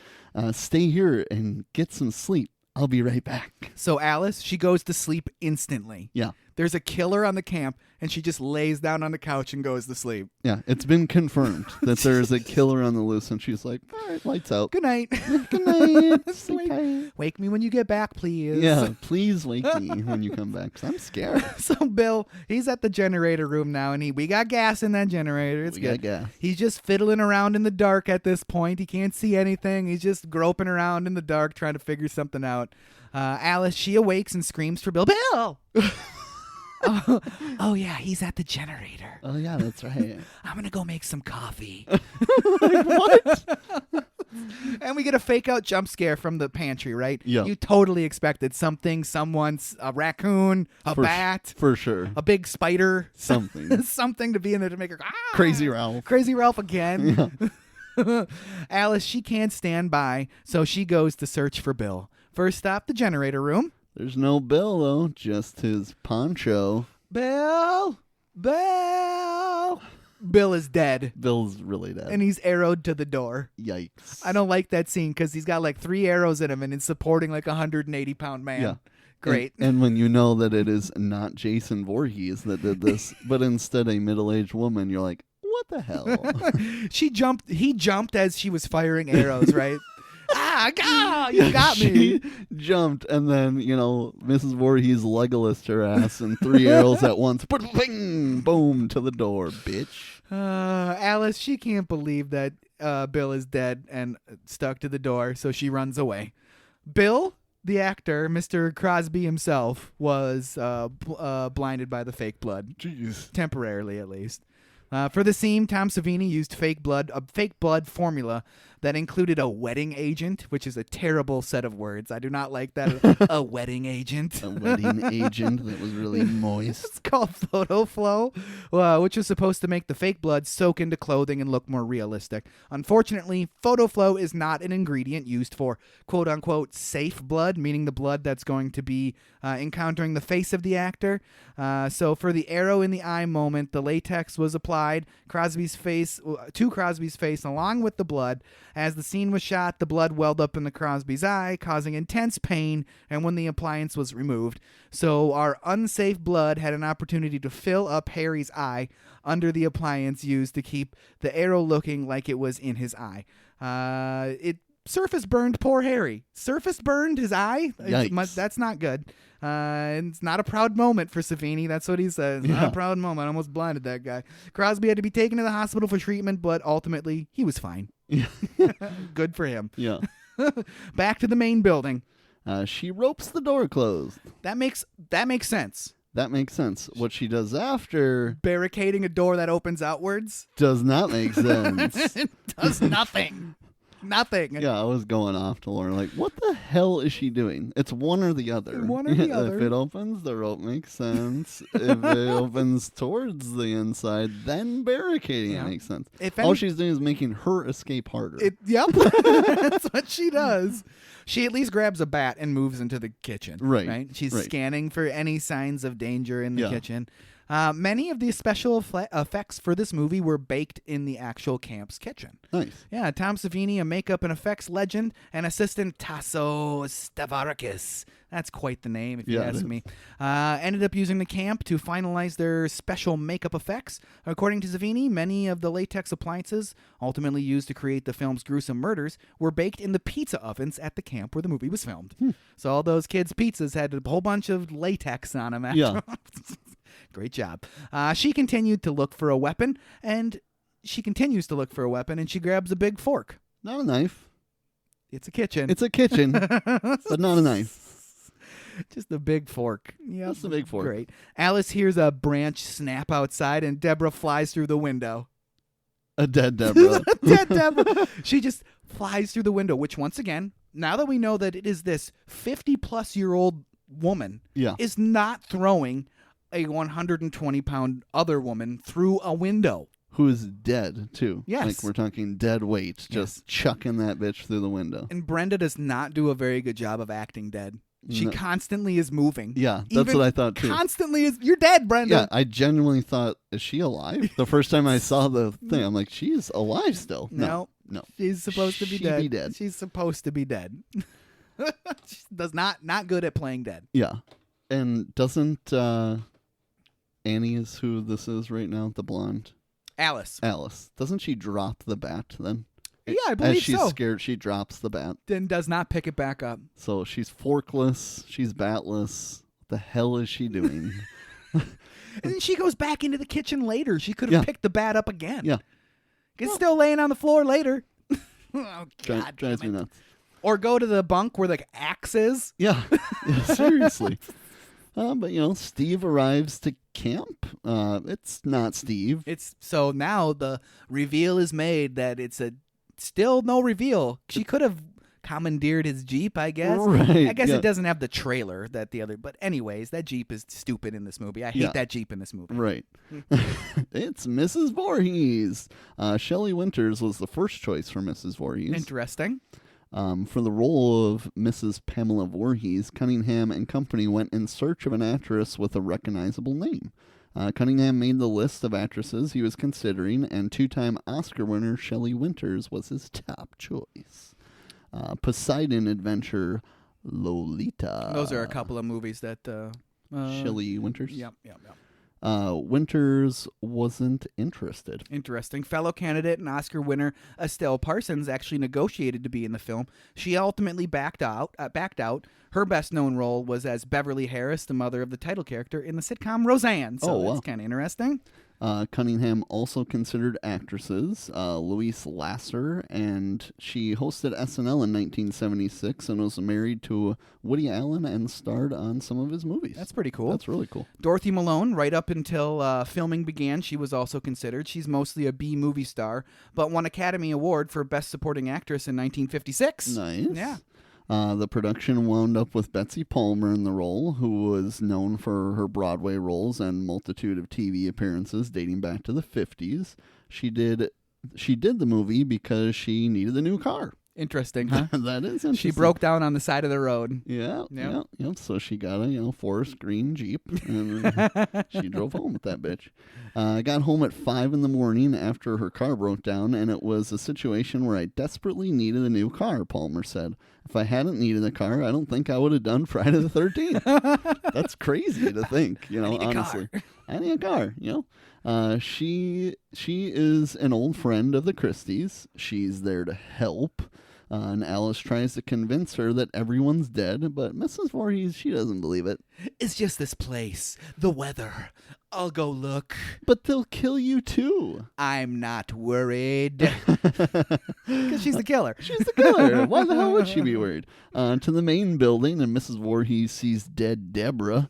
Stay here and get some sleep. I'll be right back. So Alice, she goes to sleep instantly. Yeah. There's a killer on the camp, and she just lays down on the couch and goes to sleep. Yeah, it's been confirmed that there's a killer on the loose, and she's like, all right, lights out. Good night. Good night. Wake me when you get back, please. Yeah, please wake me when you come back, because I'm scared. So Bill, he's at the generator room now, and we got gas in that generator. It's good. Got gas. He's just fiddling around in the dark at this point. He can't see anything. He's just groping around in the dark trying to figure something out. Alice, she awakes and screams for Bill. Bill! Oh, yeah, he's at the generator. Oh, yeah, that's right. I'm going to go make some coffee. What? And we get a fake out jump scare from the pantry, right? Yeah. You totally expected something, someone's a raccoon, a bat. For sure. A big spider. Something. Something to be in there to make her, Crazy Ralph. Crazy Ralph again. Yeah. Alice, she can't stand by, so she goes to search for Bill. First stop, the generator room. There's no Bill, though, just his poncho. Bill! Bill! Bill is dead. Bill's really dead. And he's arrowed to the door. Yikes. I don't like that scene because he's got like 3 arrows in him and he's supporting like a 180-pound man. Yeah. Great. And when you know that it is not Jason Voorhees that did this, but instead a middle-aged woman, you're like, what the hell? He jumped as she was firing arrows, right? You got me. She jumped, and then, Mrs. Voorhees Legolas her ass and 3 arrows at once. Bing, boom, to the door, bitch. Alice, she can't believe that Bill is dead and stuck to the door, so she runs away. Bill, the actor, Mr. Crosby himself, was blinded by the fake blood. Jeez. Temporarily, at least. For the scene, Tom Savini used a fake blood formula that included a wetting agent, which is a terrible set of words. I do not like that. A wetting agent. A wetting agent that was really moist. It's called Photo Flow, which was supposed to make the fake blood soak into clothing and look more realistic. Unfortunately, Photo Flow is not an ingredient used for quote-unquote safe blood, meaning the blood that's going to be encountering the face of the actor. So for the arrow in the eye moment, the latex was applied to Crosby's face along with the blood. As the scene was shot, the blood welled up in the Crosby's eye, causing intense pain, and when the appliance was removed. So our unsafe blood had an opportunity to fill up Harry's eye under the appliance used to keep the arrow looking like it was in his eye. It surface burned poor Harry. Surface burned his eye? That's not good. It's not a proud moment for Savini. That's what he says. Not a proud moment. I almost blinded that guy. Crosby had to be taken to the hospital for treatment, but ultimately he was fine. Yeah. Good for him. Yeah. Back to the main building. She ropes the door closed. That makes sense. That makes sense. What she does after... barricading a door that opens outwards? Does not make sense. It does nothing. Nothing. Yeah, I was going off to Lauren like, what the hell is she doing? It's one or the other. One or the other. If it opens, the rope makes sense. If it opens towards the inside, then barricading it makes sense. All she's doing is making her escape harder. Yep. That's what she does. She at least grabs a bat and moves into the kitchen. Right? She's scanning for any signs of danger in the kitchen. Many of the special effects for this movie were baked in the actual camp's kitchen. Nice. Yeah, Tom Savini, a makeup and effects legend, and assistant Tasso Stavarakis. That's quite the name, if you ask me. Ended up using the camp to finalize their special makeup effects. According to Savini, many of the latex appliances ultimately used to create the film's gruesome murders were baked in the pizza ovens at the camp where the movie was filmed. So all those kids' pizzas had a whole bunch of latex on them after. Yeah. Great job. She continued to look for a weapon, and she continues to look for a weapon, and she grabs a big fork. Not a knife. It's a kitchen. It's a kitchen, but not a knife. Just a big fork. Yeah, just a big fork. Great. Alice hears a branch snap outside, and Deborah flies through the window. A dead Deborah. Dead Deborah. She just flies through the window, which once again, now that we know that it is this 50-plus-year-old woman, is not throwing a 120-pound other woman through a window. Who is dead, too. Yes. Like, we're talking dead weight, just chucking that bitch through the window. And Brenda does not do a very good job of acting dead. She constantly is moving. Yeah, that's what I thought, too. Constantly is... You're dead, Brenda. Yeah, I genuinely thought, is she alive? The first time I saw the thing, I'm like, she's alive still. No. She's supposed to be dead. Be dead. She's supposed to be dead. She does not good at playing dead. Yeah. And doesn't Annie is who this is right now, the blonde? Alice. Doesn't she drop the bat then? Yeah, I believe so. As she's scared, she drops the bat. Then does not pick it back up. So she's forkless. She's batless. What the hell is she doing? And then she goes back into the kitchen later. She could have picked the bat up again. Yeah. It's still laying on the floor later. Oh, God. Drives me nuts. Or go to the bunk where the axe is. Yeah. Seriously. But, Steve arrives to camp. It's not Steve. So now the reveal is made that it's still no reveal. She could have commandeered his Jeep, I guess. Right. I guess it doesn't have the trailer that the other. But anyways, that Jeep is stupid in this movie. I hate that Jeep in this movie. Right. It's Mrs. Voorhees. Shelley Winters was the first choice for Mrs. Voorhees. Interesting. For the role of Mrs. Pamela Voorhees, Cunningham and company went in search of an actress with a recognizable name. Cunningham made the list of actresses he was considering, and two-time Oscar winner Shelley Winters was his top choice. Poseidon Adventure, Lolita. Those are a couple of movies that... Shelley Winters? Yep. Winters wasn't interested. Interesting. Fellow candidate and Oscar winner Estelle Parsons actually negotiated to be in the film. She ultimately backed out. Her best-known role was as Beverly Harris, the mother of the title character in the sitcom Roseanne. So that's kind of interesting. Cunningham also considered actresses, Louise Lasser, and she hosted SNL in 1976 and was married to Woody Allen and starred on some of his movies. That's pretty cool. That's really cool. Dorothy Malone, right up until filming began, she was also considered. She's mostly a B-movie star, but won Academy Award for Best Supporting Actress in 1956. Nice. Yeah. The production wound up with Betsy Palmer in the role, who was known for her Broadway roles and multitude of TV appearances dating back to the 50s. She did the movie because she needed a new car. Interesting, huh? That is interesting. She broke down on the side of the road. Yeah. So she got a forest green Jeep, and she drove home with that bitch. Got home at 5 a.m. after her car broke down, and it was a situation where I desperately needed a new car, Palmer said. If I hadn't needed a car, I don't think I would have done Friday the 13th. That's crazy to think, honestly. I need a car, She is an old friend of the Christies. She's there to help. And Alice tries to convince her that everyone's dead, but Mrs. Voorhees, she doesn't believe it. It's just this place, the weather. I'll go look. But they'll kill you too. I'm not worried. Because she's the killer. She's the killer. Why the hell would she be worried? To the main building, and Mrs. Voorhees sees dead Deborah.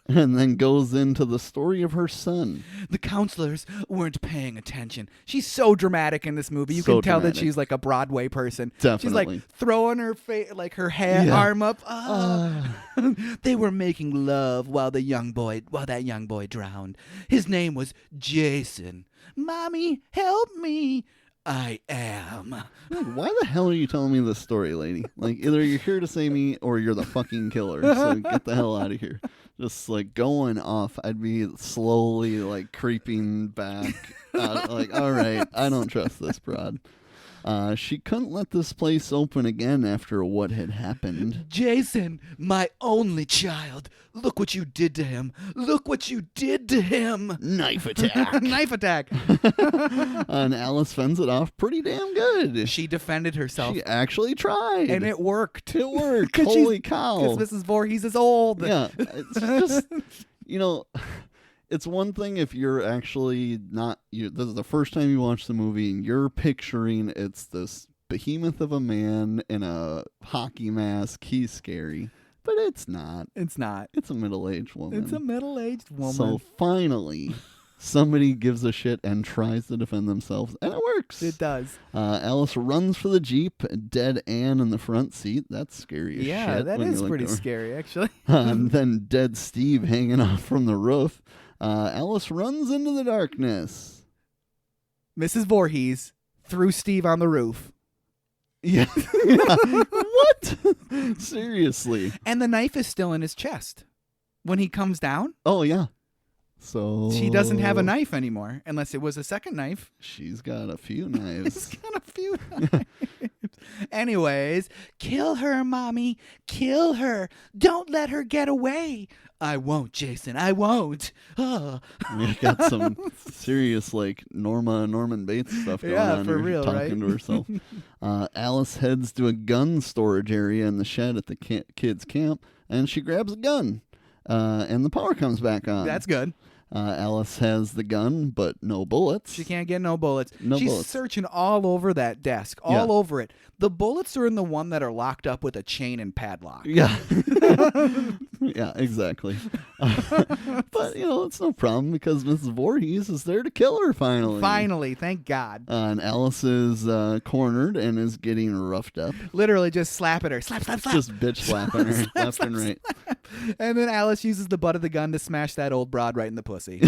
And then goes into the story of her son. The counselors weren't paying attention. She's so dramatic in this movie. You can tell that she's like a Broadway person. Definitely. She's like throwing her her arm up. They were making love while that young boy drowned. His name was Jason. Mommy, help me. I am. Why the hell are you telling me this story, lady? Like, either you're here to save me or you're the fucking killer. So get the hell out of here. Just like going off. I'd be slowly like creeping back. All right, I don't trust this broad. She couldn't let this place open again after what had happened. Jason, my only child. Look what you did to him. Look what you did to him. Knife attack. Knife attack. And Alice fends it off pretty damn good. She defended herself. She actually tried. And it worked. It worked. Holy cow. Because Mrs. Voorhees is old. Yeah. It's just, it's one thing if you're actually not, this is the first time you watch the movie and you're picturing it's this behemoth of a man in a hockey mask. He's scary. But it's not. It's not. It's a middle-aged woman. It's a middle-aged woman. So finally, somebody gives a shit and tries to defend themselves, and it works. It does. Alice runs for the Jeep, dead Anne in the front seat. That's scary as shit. Yeah, that is pretty scary, actually. And then dead Steve hanging off from the roof. Alice runs into the darkness. Mrs. Voorhees threw Steve on the roof. Yeah. What? Seriously. And the knife is still in his chest when he comes down. Oh, yeah. So she doesn't have a knife anymore, unless it was a second knife. She's got a few knives. She's got a few times. Anyways, kill her, Mommy. Kill her. Don't let her get away. I won't, Jason. I won't. We got some serious, like, Norman Bates stuff going on. For real, talking to herself. Alice heads to a gun storage area in the shed at the kids' camp, and she grabs a gun, and the power comes back on. That's good. Alice has the gun, but no bullets. She can't get no bullets. She's bullets. searching all over that desk, all over it. The bullets are in the one that are locked up with a chain and padlock. Yeah. Yeah, exactly. But, it's no problem because Mrs. Voorhees is there to kill her finally. Finally, thank God. And Alice is cornered and is getting roughed up. Literally just slapping her. Slap, slap, slap. Just bitch slapping her left and right. And then Alice uses the butt of the gun to smash that old broad right in the pussy.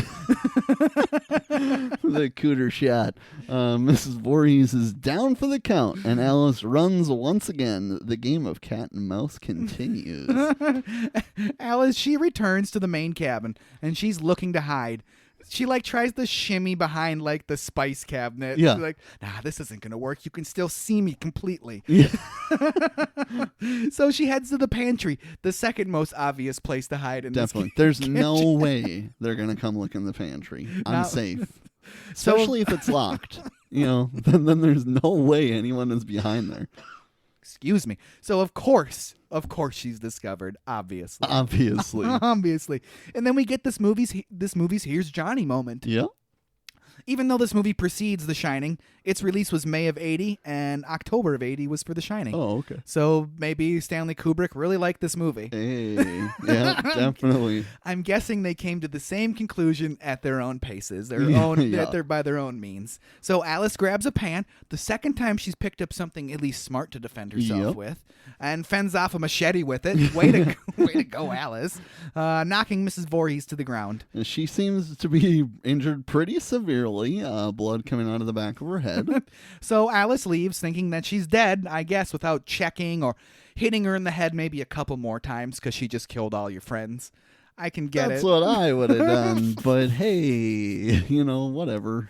The cooter shot. Mrs. Voorhees is down for the count, and Alice runs once again. The game of cat and mouse continues. Alice, she returns to the main cabin, and she's looking to hide. She tries to shimmy behind the spice cabinet. Yeah. She's like, nah, this isn't gonna work. You can still see me completely. Yeah. So she heads to the pantry, the second most obvious place to hide in Definitely. this There's no way they're gonna come look in the pantry. I'm safe. So- Especially if it's locked. Then there's no way anyone is behind there. Excuse me. So of course she's discovered, obviously. Obviously. And then we get this movie's Here's Johnny moment. Yeah. Even though this movie precedes The Shining, its release was May of 80 and October of 80 was for The Shining. Oh, okay. So maybe Stanley Kubrick really liked this movie. Hey, yeah, definitely. I'm guessing they came to the same conclusion at their own paces, by their own means. So Alice grabs a pan, the second time she's picked up something at least smart to defend herself with, and fends off a machete with it. Way to go, Alice. Knocking Mrs. Voorhees to the ground. And she seems to be injured pretty severely. Blood coming out of the back of her head. So Alice leaves thinking that she's dead, I guess, without checking or hitting her in the head maybe a couple more times because she just killed all your friends. I can get That's it. what I would have done. But hey, whatever.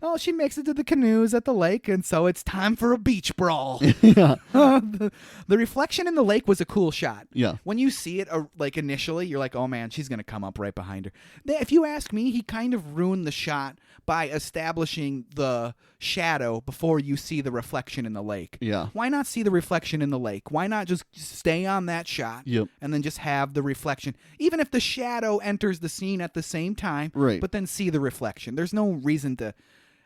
Oh, she makes it to the canoes at the lake, and so it's time for a beach brawl. Yeah. The reflection in the lake was a cool shot. Yeah. When you see it, initially, you're like, oh, man, she's going to come up right behind her. If you ask me, he kind of ruined the shot by establishing the shadow before you see the reflection in the lake. Yeah. Why not see the reflection in the lake? Why not just stay on that shot and then just have the reflection? Even if the shadow enters the scene at the same time, right. But then see the reflection. There's no reason to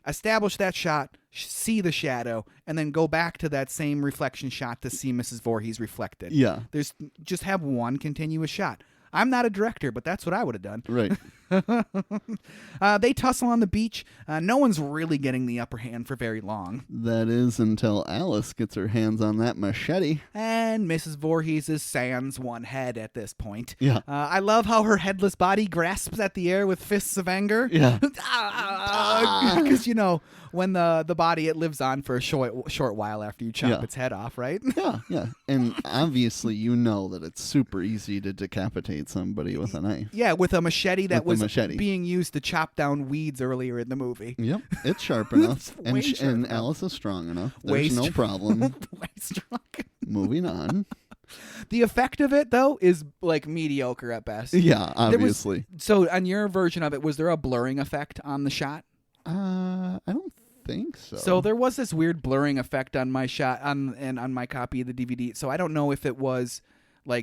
establish that shot, see the shadow, and then go back to that same reflection shot to see Mrs. Voorhees reflected. Yeah. Just have one continuous shot. I'm not a director, but that's what I would have done. Right. They tussle on the beach. No one's really getting the upper hand for very long. That is until Alice gets her hands on that machete. And Mrs. Voorhees is sans one head at this point. Yeah. I love how her headless body grasps at the air with fists of anger. Yeah. Because, when the body, it lives on for a short while after you chop its head off, right? Yeah. And obviously that it's super easy to decapitate somebody with a knife. Yeah, with a machete that was machete. being used to chop down weeds earlier in the movie. Yep, it's sharp enough. Sharp and enough. Alice is strong enough. There's no problem. Way strong. Moving on. The effect of it, though, is mediocre at best. Yeah, obviously. So on your version of it, was there a blurring effect on the shot? I don't think so. So there was this weird blurring effect on my shot on my copy of the DVD. So I don't know if it was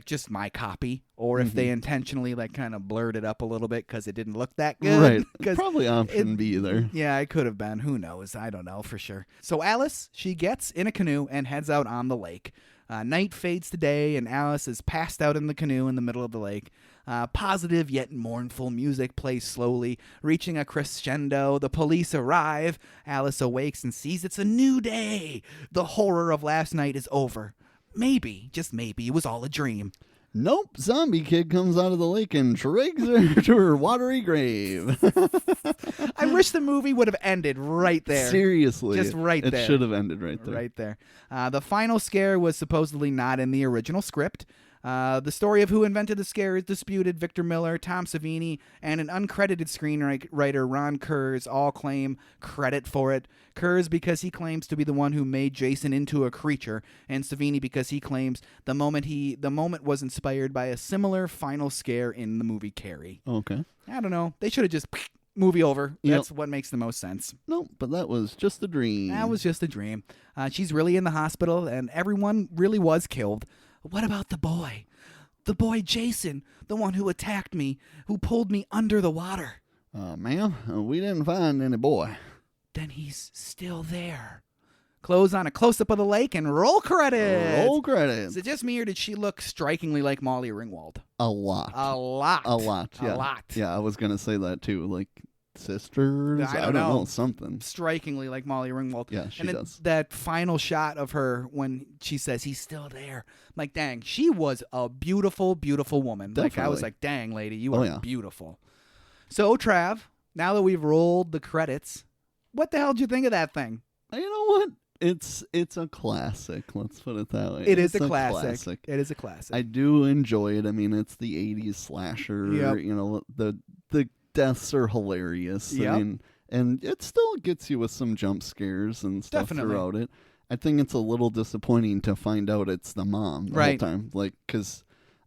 just my copy or if they intentionally kind of blurred it up a little bit because it didn't look that good. Right. Probably option B there. Yeah, it could have been. Who knows? I don't know for sure. So Alice, she gets in a canoe and heads out on the lake. Night fades to day, and Alice is passed out in the canoe in the middle of the lake. Positive yet mournful music plays slowly, reaching a crescendo. The police arrive. Alice awakes and sees it's a new day. The horror of last night is over. Maybe, just maybe, it was all a dream. Nope, zombie kid comes out of the lake and drags her to her watery grave. I wish the movie would have ended right there. Seriously. Just right there. It should have ended right there. Right there. The final scare was supposedly not in the original script. The story of who invented the scare is disputed. Victor Miller, Tom Savini, and an uncredited screenwriter, Ron Kurz, all claim credit for it. Kurz because he claims to be the one who made Jason into a creature, and Savini because he claims the moment was inspired by a similar final scare in the movie Carrie. Okay. I don't know. They should have just movie over. Yep. That's what makes the most sense. No, but that was just a dream. That was just a dream. She's really in the hospital, and everyone really was killed. What about the boy? The boy Jason, the one who attacked me, who pulled me under the water. Ma'am, we didn't find any boy. Then he's still there. Close on a close-up of the lake and roll credits. Roll credits. Is it just me, or did she look strikingly like Molly Ringwald? A lot. A lot. A lot, yeah. A lot. Yeah, I was going to say that too. Like sisters? I don't know. Something. Strikingly like Molly Ringwald. Yeah, she does. That final shot of her when she says he's still there. I'm like, dang, she was a beautiful, beautiful woman. Definitely. Like, I was like, dang, lady, you are yeah. beautiful. So, Trav, now that we've rolled the credits, what the hell did you think of that thing? You know what? It's a classic. Let's put it that way. It is a classic. It is a classic. I do enjoy it. I mean, it's the 80s slasher. Yep. You know, the deaths are hilarious. Yep. I mean, and it still gets you with some jump scares and stuff throughout it. I think it's a little disappointing to find out it's the mom the whole time. Like, because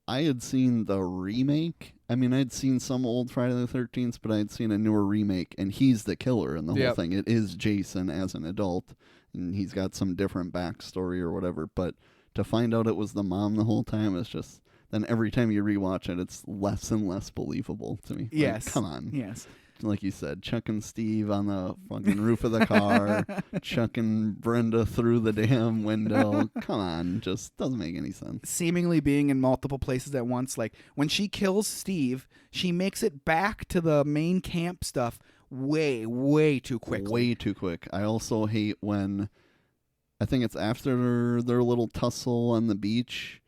I had seen the remake. I mean, I'd seen some old Friday the 13th, but I'd seen a newer remake, and he's the killer in the whole thing. It is Jason as an adult, and he's got some different backstory or whatever. But to find out it was the mom the whole time is just... Then every time you rewatch it, it's less and less believable to me. Yes. Like, come on. Yes. Like you said, Chuck and Steve on the fucking roof of the car, chucking Brenda through the damn window. Come on, just doesn't make any sense. Seemingly being in multiple places at once. Like, when she kills Steve, she makes it back to the main camp stuff way, way too quickly. Way too quick. I also hate when, I think it's after their little tussle on the beach,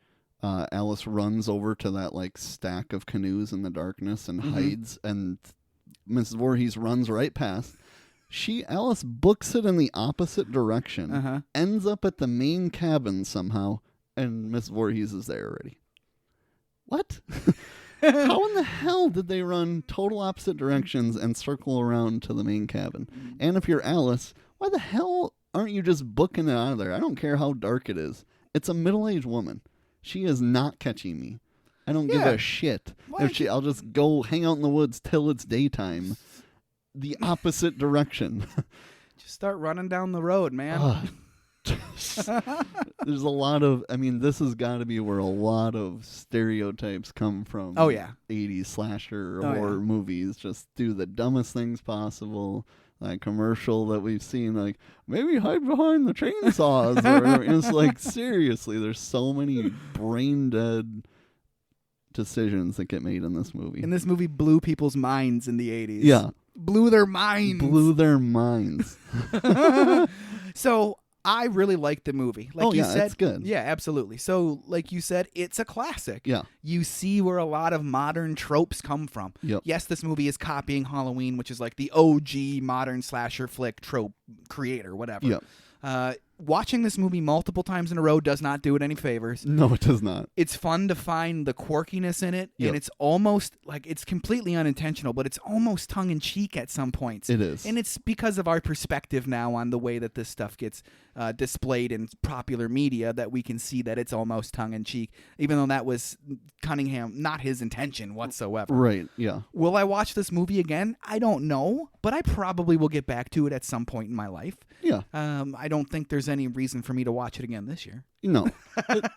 Alice runs over to that, like, stack of canoes in the darkness and hides, and Mrs. Voorhees runs right past. Alice books it in the opposite direction, ends up at the main cabin somehow, and Mrs. Voorhees is there already. What? How in the hell did they run total opposite directions and circle around to the main cabin? And if you're Alice, why the hell aren't you just booking it out of there? I don't care how dark it is. It's a middle-aged woman. She is not catching me. I don't give a shit. I'll just go hang out in the woods till it's daytime. The opposite direction. Just start running down the road, man. There's a lot of... I mean, this has got to be where a lot of stereotypes come from. Oh, yeah. 80s slasher or horror movies. Just do the dumbest things possible. That commercial that we've seen, like, maybe hide behind the chainsaws. Or whatever. It's like, seriously, there's so many brain-dead decisions that get made in this movie. And this movie blew people's minds in the 80s. Yeah. Blew their minds. So I really liked the movie. Like you said, it's good. Yeah, absolutely. So like you said, it's a classic. Yeah. You see where a lot of modern tropes come from. Yep. Yes, this movie is copying Halloween, which is like the OG modern slasher flick trope creator, whatever. Yep. Watching this movie multiple times in a row does not do it any favors. No, it does not. It's fun to find the quirkiness in it, and it's almost like it's completely unintentional, but it's almost tongue-in-cheek at some points. It is. And it's because of our perspective now on the way that this stuff gets displayed in popular media that we can see that it's almost tongue-in-cheek, even though that was Cunningham, not his intention whatsoever. Right, yeah. Will I watch this movie again? I don't know, but I probably will get back to it at some point in my life. Yeah. I don't think there's any reason for me to watch it again this year. No.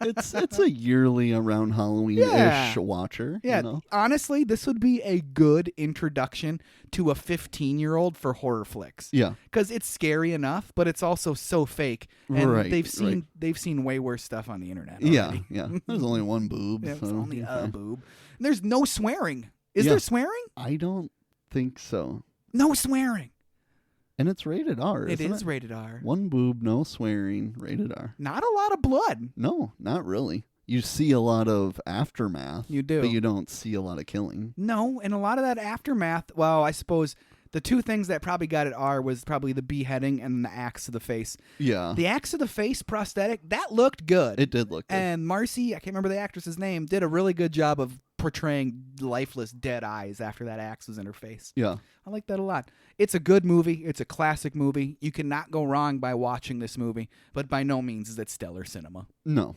It's a yearly around Halloween-ish watcher. Yeah, you know? Honestly, this would be a good introduction to a 15-year-old for horror flicks. Yeah. Because it's scary enough, but it's also so fake. And right, they've seen way worse stuff on the internet already. Yeah. There's only one boob. It's so, only a boob. And there's no swearing. Is there swearing? I don't think so. No swearing. And it's rated R, It isn't is rated R. One boob, no swearing, rated R. Not a lot of blood. No, not really. You see a lot of aftermath. You do. But you don't see a lot of killing. No, and a lot of that aftermath, well, I suppose The two things that probably got it R was probably the beheading and the axe to the face. Yeah. The axe to the face prosthetic, that looked good. It did look good. And Marcy, I can't remember the actress's name, did a really good job of portraying lifeless, dead eyes after that axe was in her face. Yeah. I like that a lot. It's a good movie. It's a classic movie. You cannot go wrong by watching this movie, but by no means is it stellar cinema. No.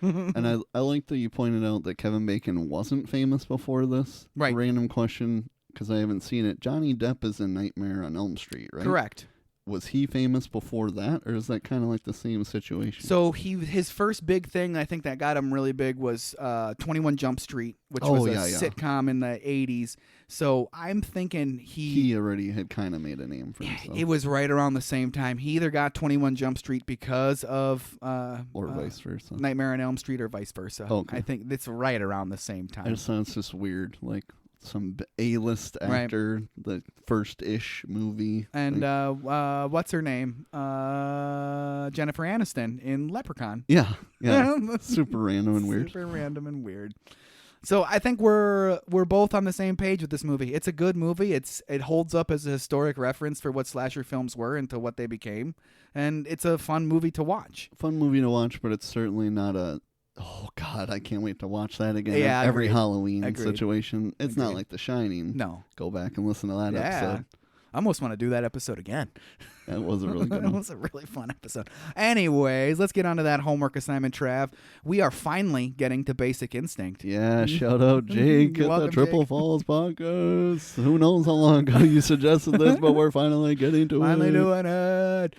And I like that you pointed out that Kevin Bacon wasn't famous before this. Right. Random question, because I haven't seen it. Johnny Depp is in Nightmare on Elm Street, right? Correct. Was he famous before that, or is that kind of like the same situation? So his first big thing, I think that got him really big, was 21 Jump Street, which was a sitcom in the 80s. So I'm thinking he already had kind of made a name for himself. It was right around the same time. He either got 21 Jump Street because of or vice versa, Nightmare on Elm Street, or vice versa. Okay. I think it's right around the same time. It sounds just weird, like some A-list actor, the first-ish movie. And what's her name? Jennifer Aniston in Leprechaun. Yeah. Super random and weird. Super random and weird. So I think we're both on the same page with this movie. It's a good movie. It holds up as a historic reference for what slasher films were and to what they became. And it's a fun movie to watch. Fun movie to watch, but it's certainly not a... Oh, God, I can't wait to watch that again. Yeah, every agreed. Halloween Agreed. situation. It's not like The Shining. No. Go back and listen to that episode. I almost want to do that episode again. That was a really good one. It was a really fun episode. Anyways, let's get on to that homework assignment, Trav. We are finally getting to Basic Instinct. Yeah, shout out Jake at the Triple Jake. Falls podcast. Who knows how long ago you suggested this, but we're finally getting to it. Finally doing it.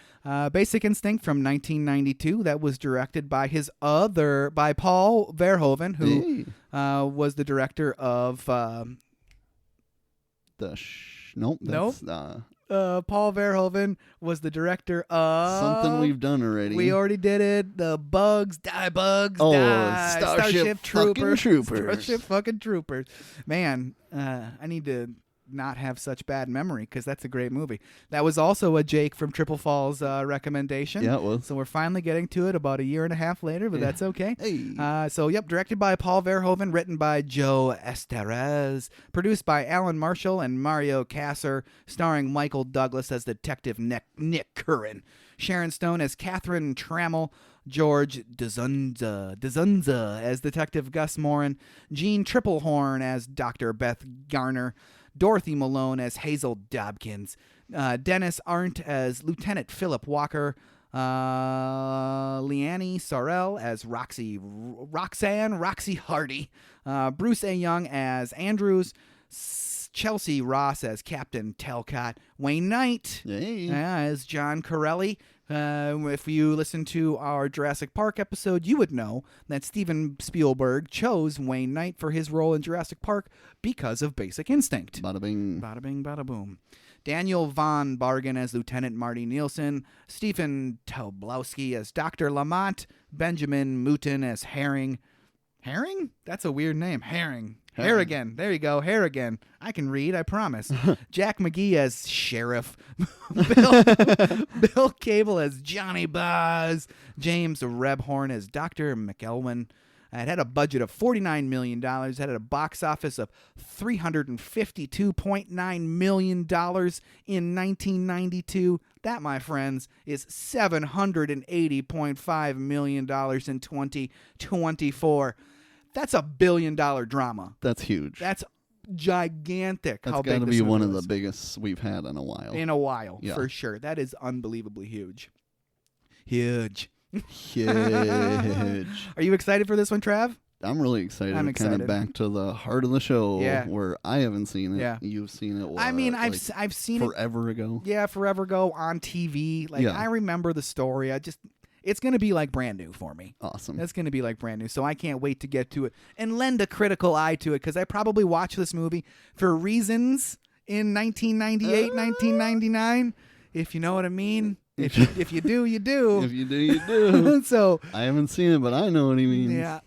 Basic Instinct from 1992. That was directed by by Paul Verhoeven, who was the director of... Nope. Paul Verhoeven was the director of... Something we've done already. We already did it. The Bugs Die. Starship Troopers. Starship fucking Troopers. Man, I need to not have such bad memory, because that's a great movie. That was also a Jake from Triple Falls recommendation. Yeah, it was. So we're finally getting to it about a year and a half later, but that's okay. Hey. Directed by Paul Verhoeven, written by Joe Estes, produced by Alan Marshall and Mario Kasser, starring Michael Douglas as Detective Nick Curran, Sharon Stone as Catherine Trammell, George DeZunza as Detective Gus Morin, Jean Triplehorn as Dr. Beth Garner, Dorothy Malone as Hazel Dobkins, Dennis Arndt as Lieutenant Philip Walker, Leanne Sorrell as Roxy Hardy, Bruce A. Young as Andrews, Chelsea Ross as Captain Talcott, Wayne Knight as John Corelli. If you listen to our Jurassic Park episode, you would know that Steven Spielberg chose Wayne Knight for his role in Jurassic Park because of Basic Instinct. Bada bing. Bada bing, bada boom. Daniel Von Bargen as Lieutenant Marty Nielsen, Stephen Tobolowsky as Dr. Lamont, Benjamin Mouton as Herring. Herring? That's a weird name. Herring. Harrigan. There you go. Harrigan. I can read, I promise. Jack McGee as Sheriff. Bill Cable as Johnny Baz. James Rebhorn as Dr. McElwain. It had a budget of $49 million. It had a box office of $352.9 million in 1992. That, my friends, is $780.5 million in 2024. That's $1 billion drama. That's huge. That's gigantic. That's got to be one of the biggest we've had in a while. For sure. That is unbelievably huge. Huge. Are you excited for this one, Trav? I'm really excited. I'm excited. Kind of back to the heart of the show, where I haven't seen it. Yeah. You've seen it. I mean, I've seen forever ago. Yeah, forever ago on TV. I remember the story. It's going to be like brand new for me. Awesome. It's going to be like brand new. So I can't wait to get to it and lend a critical eye to it, because I probably watched this movie for reasons in 1998, 1999, if you know what I mean. If you do, you do. If you do, you do. So I haven't seen it, but I know what he means. Yeah.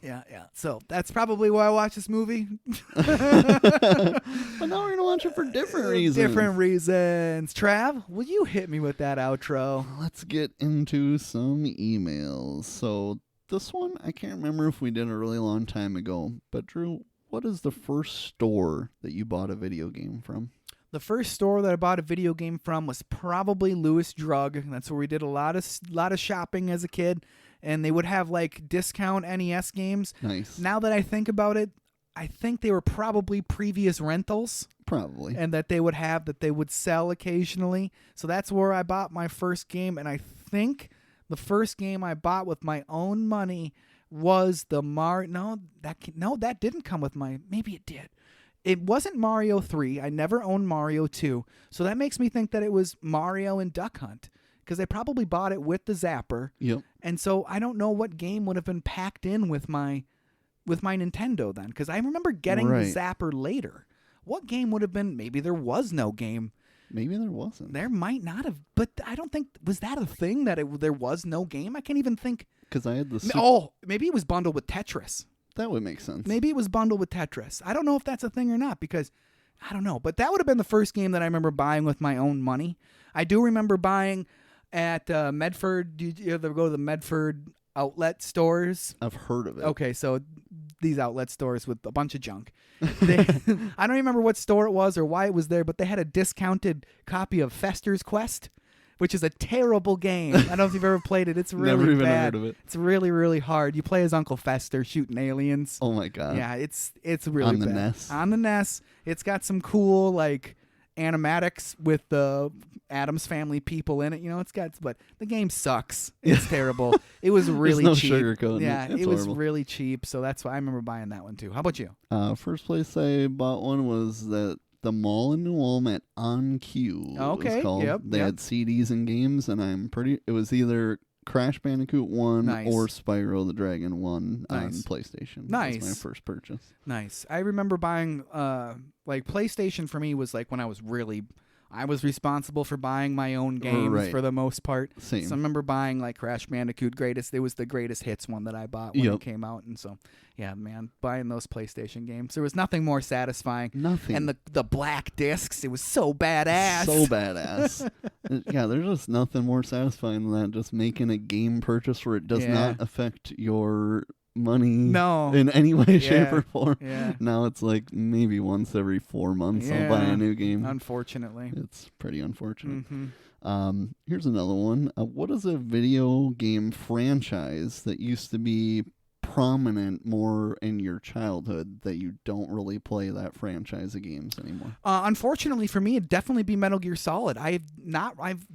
So that's probably why I watched this movie. But now we're going to watch it for different reasons. Trav, will you hit me with that outro? Let's get into some emails. So this one, I can't remember if we did a really long time ago, but Drew, what is the first store that you bought a video game from? The first store that I bought a video game from was probably Lewis Drug. That's where we did a lot of shopping as a kid, and they would have like discount NES games. Nice. Now that I think about it, I think they were probably previous rentals. Probably. And that they would sell occasionally. So that's where I bought my first game, and I think the first game I bought with my own money was the that didn't come with my, maybe it did. It wasn't Mario 3. I never owned Mario 2. So that makes me think that it was Mario and Duck Hunt, because I probably bought it with the Zapper. Yep. And so I don't know what game would have been packed in with my Nintendo then, because I remember getting the Zapper later. What game would have been? Maybe there was no game. Maybe there wasn't. There might not have, but I don't think, was that a thing that there was no game? I can't even think. Because I had the... maybe it was bundled with Tetris. That would make sense. Maybe it was bundled with Tetris. I don't know if that's a thing or not, because I don't know. But that would have been the first game that I remember buying with my own money. I do remember buying at Medford. Do you ever go to the Medford outlet stores? I've heard of it. Okay, so these outlet stores with a bunch of junk. I don't remember what store it was or why it was there, but they had a discounted copy of Fester's Quest, which is a terrible game. I don't know if you've ever played it. It's really Never even bad. heard of it. It's really, really hard. You play as Uncle Fester shooting aliens. Oh my god. Yeah, it's really on the bad. NES. On the NES. It's got some cool like animatics with the Addams Family people in it. You know, but the game sucks. It's terrible. It was really There's cheap. No sugarcoating. Yeah, it was horrible. really cheap. So that's why I remember buying that one too. How about you? First place I bought one was the mall in New Ulm at On Cue. Okay. It was called. Yep. They had CDs and games, and it was either Crash Bandicoot 1 or Spyro the Dragon 1 on PlayStation. Nice. That was my first purchase. Nice. I remember buying like PlayStation for me was like when I was responsible for buying my own games for the most part. Same. So I remember buying like Crash Bandicoot It was the greatest hits one that I bought when it came out, and so yeah, man, buying those PlayStation games, there was nothing more satisfying. Nothing. And the black discs, it was so badass. So badass. Yeah, there's just nothing more satisfying than that. Just making a game purchase where it does not affect your money in any way, shape, or form. Yeah. Now it's like maybe once every 4 months I'll buy a new game. Unfortunately. It's pretty unfortunate. Mm-hmm. Here's another one. What is a video game franchise that used to be prominent more in your childhood that you don't really play that franchise of games anymore? Unfortunately for me, it'd definitely be Metal Gear Solid. I've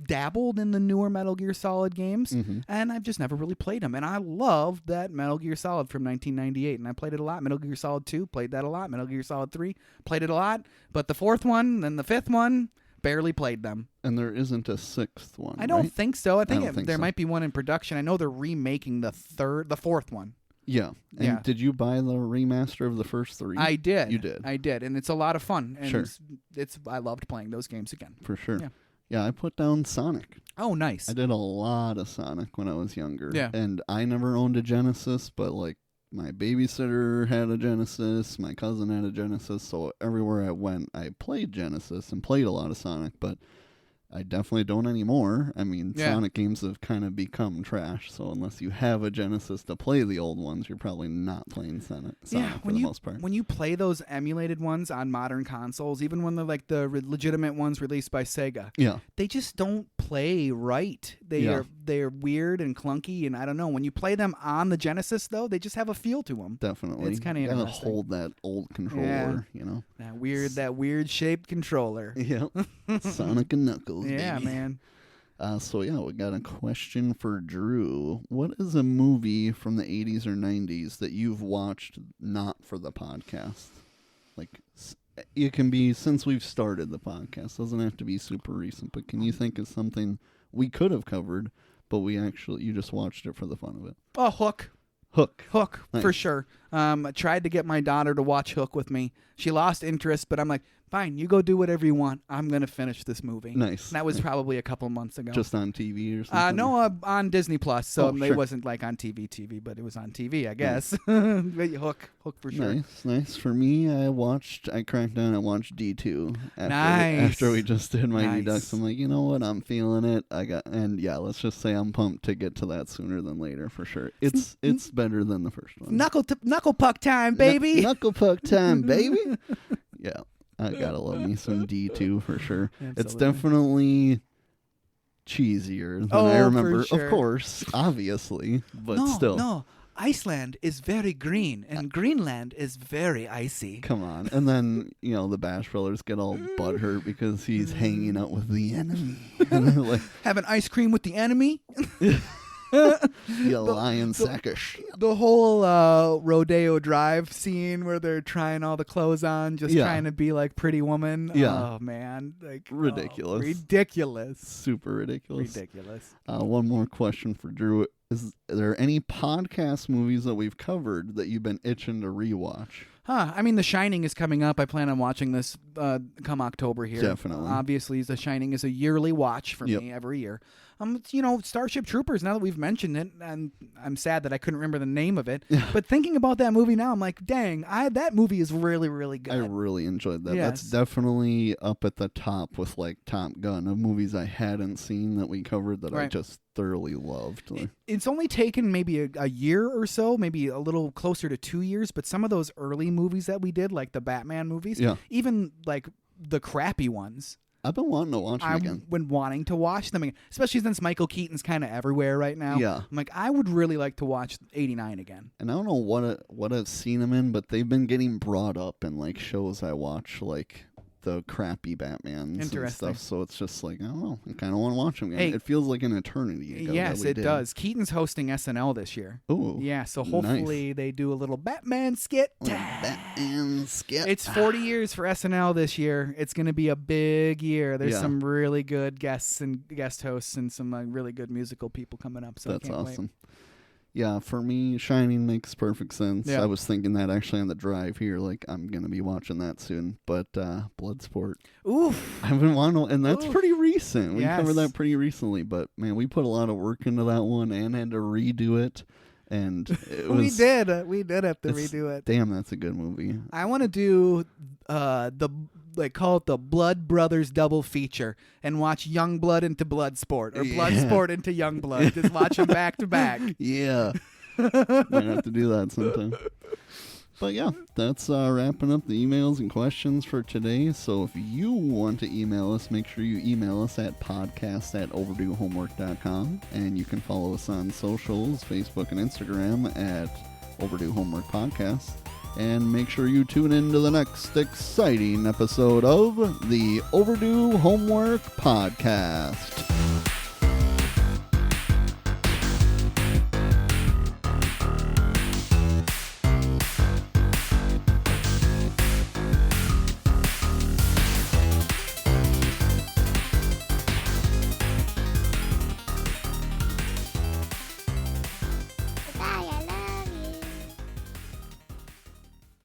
dabbled in the newer Metal Gear Solid games, and I've just never really played them. And I loved that Metal Gear Solid from 1998, and I played it a lot. Metal Gear Solid 2, played that a lot. Metal Gear Solid 3, played it a lot. But the fourth one and the fifth one, barely played them. And there isn't a sixth one, I don't think so. I think there so. Might be one in production. I know they're remaking the fourth one. Yeah. And did you buy the remaster of the first three? I did. You did. I did, and it's a lot of fun. And sure. I loved playing those games again. For sure. Yeah. Yeah, I put down Sonic. Oh, nice. I did a lot of Sonic when I was younger. Yeah. And I never owned a Genesis, but like my babysitter had a Genesis, my cousin had a Genesis, so everywhere I went, I played Genesis and played a lot of Sonic, but I definitely don't anymore. I mean, Sonic games have kind of become trash, so unless you have a Genesis to play the old ones, you're probably not playing Sonic for the most part. When you play those emulated ones on modern consoles, even when they're like the legitimate ones released by Sega, they just don't play right. They're weird and clunky, and I don't know. When you play them on the Genesis, though, they just have a feel to them. Definitely. It's kind of interesting. interesting. Hold that old controller, you know? That weird shaped controller. Yep. Sonic and Knuckles. Yeah, baby. man. We got a question for Drew. What is a movie from the 80s or 90s that you've watched not for the podcast? Like, it can be since we've started the podcast. Doesn't have to be super recent, but can you think of something we could have covered, but you just watched it for the fun of it? Oh, Hook. Nice. For sure. I tried to get my daughter to watch Hook with me. She lost interest, but I'm like, fine, you go do whatever you want. I'm going to finish this movie. Nice. And that was probably a couple months ago. Just on TV or something? No, on Disney Plus. So sure. It wasn't like on TV, but it was on TV, I guess. Hook for sure. Nice. For me, I cracked down and watched D2. Nice. After we just did Mighty Ducks, I'm like, you know what? I'm feeling it. Let's just say I'm pumped to get to that sooner than later for sure. It's better than the first one. Knuckle puck time, baby. Knuckle puck time, baby. Yeah. I gotta love me some D2 for sure. Absolutely. It's definitely cheesier than I remember. For sure. Of course, obviously, but still. No, Iceland is very green and Greenland is very icy. Come on. And then, the Bash Brothers get all butthurt because he's hanging out with the enemy. And they're like, having ice cream with the enemy? you lion sack of shit. The whole Rodeo Drive scene where they're trying all the clothes on, just trying to be like Pretty Woman. Yeah. Oh, man. Like Ridiculous. Ridiculous. Super ridiculous. Ridiculous. One more question for Drew. Is there any podcast movies that we've covered that you've been itching to rewatch? I mean, The Shining is coming up. I plan on watching this come October here. Definitely. Obviously, The Shining is a yearly watch for me every year. Starship Troopers, now that we've mentioned it, and I'm sad that I couldn't remember the name of it, but thinking about that movie now, I'm like, dang, that movie is really, really good. I really enjoyed that. Yes. That's definitely up at the top with like Top Gun of movies I hadn't seen that we covered that I just thoroughly loved. It's only taken maybe a year or so, maybe a little closer to 2 years, but some of those early movies that we did, like the Batman movies, even like the crappy ones, I've been wanting to watch them again. I've been wanting to watch them again, especially since Michael Keaton's kind of everywhere right now. Yeah. I'm like, I would really like to watch 89 again. And I don't know what I've seen them in, but they've been getting brought up in like shows I watch, like the crappy Batmans and stuff. So it's just like, I don't know. I kind of want to watch them again. It feels like an eternity ago. Yes, it does. Keaton's hosting SNL this year. Oh, yeah. So hopefully they do a little Batman skit. Batman skit. It's 40 years for SNL this year. It's going to be a big year. There's some really good guests and guest hosts and some really good musical people coming up. So that's awesome. Wait. Yeah, for me, Shining makes perfect sense. Yeah. I was thinking that actually on the drive here, like I'm gonna be watching that soon. But Bloodsport, oof, I've been wanting, and that's pretty recent. We Yes. covered that pretty recently, but man, we put a lot of work into that one and had to redo it. And it was, we did have to redo it. Damn, that's a good movie. I want to do call it the Blood Brothers double feature and watch Youngblood into Bloodsport or Bloodsport into Youngblood. Just watch them back to back. Yeah, might have to do that sometime. But yeah, that's wrapping up the emails and questions for today. So if you want to email us, make sure you email us at podcast@overduehomework.com. And you can follow us on socials, Facebook and Instagram at Overdue Homework Podcast. And make sure you tune in to the next exciting episode of the Overdue Homework Podcast.